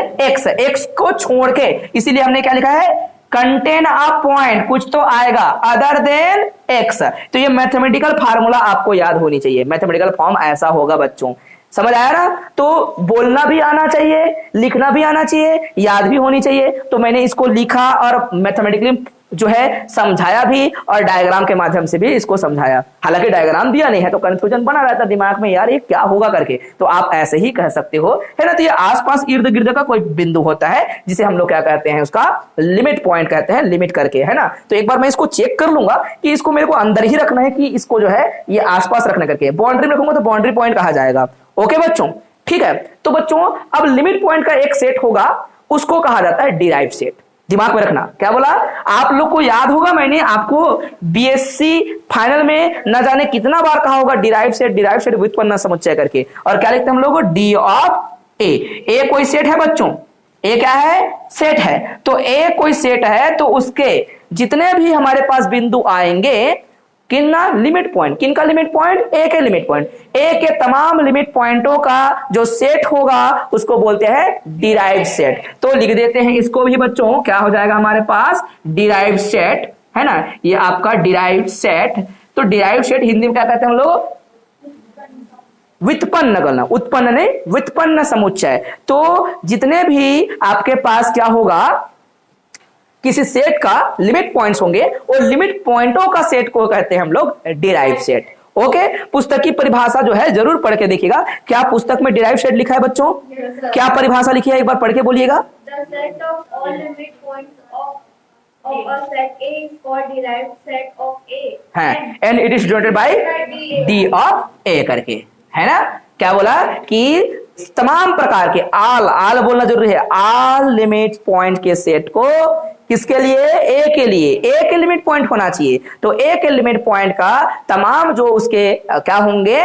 [SPEAKER 1] एक्स को छोड़ के। इसीलिए हमने क्या लिखा है, कंटेन अ पॉइंट, कुछ तो आएगा अदर देन एक्स। तो ये मैथमेटिकल फार्मूला आपको याद होनी चाहिए। मैथमेटिकल फॉर्म ऐसा होगा बच्चों, समझ आया ना। तो बोलना भी आना चाहिए, लिखना भी आना चाहिए, याद भी होनी चाहिए। तो मैंने इसको लिखा और मैथमेटिकली जो है समझाया भी, और डायग्राम के माध्यम से भी इसको समझाया। हालांकि डायग्राम दिया नहीं है तो कंफ्यूजन बना रहता दिमाग में, यार ये क्या होगा करके। तो आप ऐसे ही कह सकते हो, है ना। तो ये आसपास इर्द गिर्द का कोई बिंदु होता है जिसे हम लोग क्या कहते हैं, उसका लिमिट पॉइंट कहते हैं, लिमिट करके, है ना। तो एक बार मैं इसको चेक कर लूंगा कि इसको मेरे को अंदर ही रखना है कि इसको जो है ये आसपास रखना करके। बाउंड्री में रखूंगा तो बाउंड्री पॉइंट कहा जाएगा। ओके बच्चों, ठीक है। तो बच्चों अब लिमिट पॉइंट का एक सेट होगा, उसको कहा जाता है डिराइव सेट। दिमाग में रखना, क्या बोला, आप लोग को याद होगा, मैंने आपको बीएससी फाइनल में न जाने कितना बार कहा होगा डिराइव सेट व्युत्पन्न समुच्चय करके। और क्या लिखते हैं हम लोग, डी ऑफ ए कोई सेट है बच्चों, ए क्या है, सेट है। तो ए कोई सेट है तो उसके जितने भी हमारे पास बिंदु आएंगे, कितना लिमिट पॉइंट, किनका लिमिट पॉइंट, ए के लिमिट पॉइंट, ए के तमाम लिमिट पॉइंटों का जो सेट होगा उसको बोलते हैं डिराइव्ड सेट। तो लिख देते हैं इसको भी बच्चों, क्या हो जाएगा हमारे पास, डिराइव्ड सेट, है ना। ये आपका डिराइव्ड सेट। तो डिराइव्ड सेट हिंदी में क्या कहते हैं हम लोग, व्युत्पन्न गणना, उत्पन्न नहीं व्युत्पन्न समुच्चय। तो जितने भी आपके पास क्या होगा, किसी सेट का लिमिट पॉइंट्स होंगे, और लिमिट पॉइंटों का सेट को कहते हैं हम लोग डिराइव सेट। ओके, पुस्तक की परिभाषा जो है जरूर पढ़ के देखिएगा। क्या पुस्तक में डिराइव सेट लिखा है बच्चों? क्या परिभाषा लिखी है, एक बार पढ़ के बोलिएगा।
[SPEAKER 2] The set of all limit points of a set A is called derived set of A.
[SPEAKER 1] है, and it is denoted by D of A करके, है ना। क्या बोला कि तमाम प्रकार के आल बोलना जरूरी है, आल लिमिट पॉइंट के सेट को किसके लिए? ए के लिए, ए के लिमिट पॉइंट होना चाहिए। तो ए के लिमिट पॉइंट का तमाम जो उसके क्या होंगे,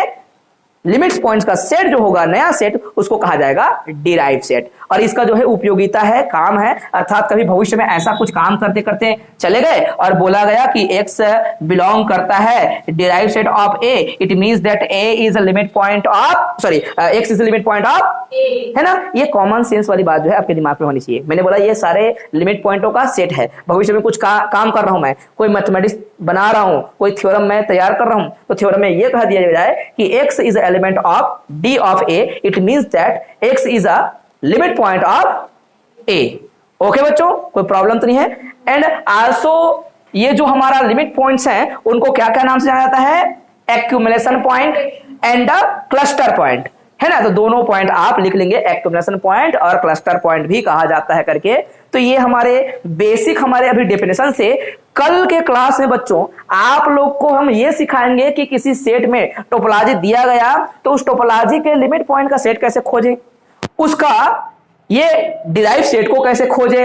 [SPEAKER 1] लिमिट्स पॉइंट्स का सेट जो होगा, नया सेट, उसको कहा जाएगा डिराइव सेट। और इसका जो है उपयोगिता है, काम है, अर्थात कभी भविष्य में ऐसा कुछ काम करते करते चले गए और बोला गया कि x बिलोंग करता है derive set of a, it means that a is a limit point of, sorry x is a limit point of a, है ना। ये कॉमन सेंस वाली बात जो है आपके दिमाग में होनी चाहिए। मैंने बोला ये सारे लिमिट पॉइंटों का सेट है। भविष्य में कुछ काम कर रहा हूं मैं, कोई मैथमेटिक्स बना रहा हूं, कोई थ्योरम मैं तैयार कर रहा हूं, तो थ्योरम में ये कह दिया जाए कि x is element of d of a, it means that x is a limit point of A. Okay बच्चों, कोई प्रॉब्लम तो नहीं है। एंड आल्सो ये जो हमारा लिमिट पॉइंट्स हैं, उनको क्या क्या नाम से जाना जाता है? Accumulation point and cluster point, है ना। तो दोनों पॉइंट आप लिख लेंगे, एक्यूमुलेशन पॉइंट और क्लस्टर पॉइंट भी कहा जाता है करके। तो ये हमारे बेसिक, हमारे अभी डेफिनेशन से। कल के क्लास में बच्चों आप लोग को हम ये सिखाएंगे कि किसी सेट में टोपोलॉजी दिया गया तो उस टोपोलॉजी के लिमिट पॉइंट का सेट कैसे खोजें, उसका ये डिराइव सेट को कैसे खोजे,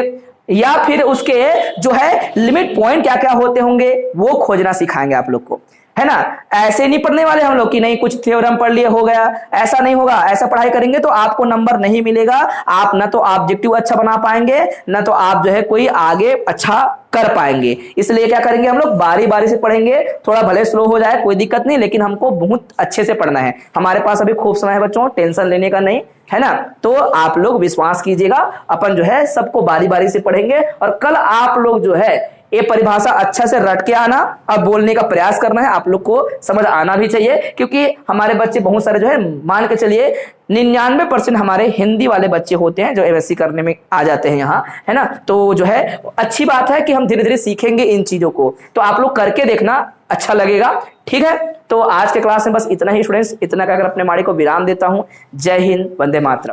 [SPEAKER 1] या फिर उसके जो है लिमिट पॉइंट क्या क्या होते होंगे वो खोजना सिखाएंगे आप लोग को, है ना। ऐसे नहीं पढ़ने वाले हम लोग कि नहीं कुछ थ्योरम पढ़ लिए हो गया, ऐसा नहीं होगा। ऐसा पढ़ाई करेंगे तो आपको नंबर नहीं मिलेगा, आप ना तो ऑब्जेक्टिव अच्छा बना पाएंगे, ना तो आप जो है कोई आगे अच्छा कर पाएंगे। इसलिए क्या करेंगे हम लोग, बारी बारी से पढ़ेंगे, थोड़ा भले स्लो हो जाए कोई दिक्कत नहीं, लेकिन हमको बहुत अच्छे से पढ़ना है। हमारे पास अभी खूब समय है बच्चों, टेंशन लेने का नहीं, है ना। तो आप लोग विश्वास कीजिएगा, अपन जो है सबको बारी बारी से पढ़ेंगे, और कल आप लोग जो है ये परिभाषा अच्छा से रट के आना और बोलने का प्रयास करना है। आप लोग को समझ आना भी चाहिए, क्योंकि हमारे बच्चे बहुत सारे जो है, मान के चलिए 99% हमारे हिंदी वाले बच्चे होते हैं जो एमएससी करने में आ जाते हैं यहाँ, है ना। तो जो है अच्छी बात है कि हम धीरे धीरे सीखेंगे इन चीजों को, तो आप लोग करके देखना, अच्छा लगेगा, ठीक है। तो आज के क्लास में बस इतना ही स्टूडेंट्स, इतना कहकर अपने माड़ी को विराम देता हूं। जय हिंद, वंदे मातरम।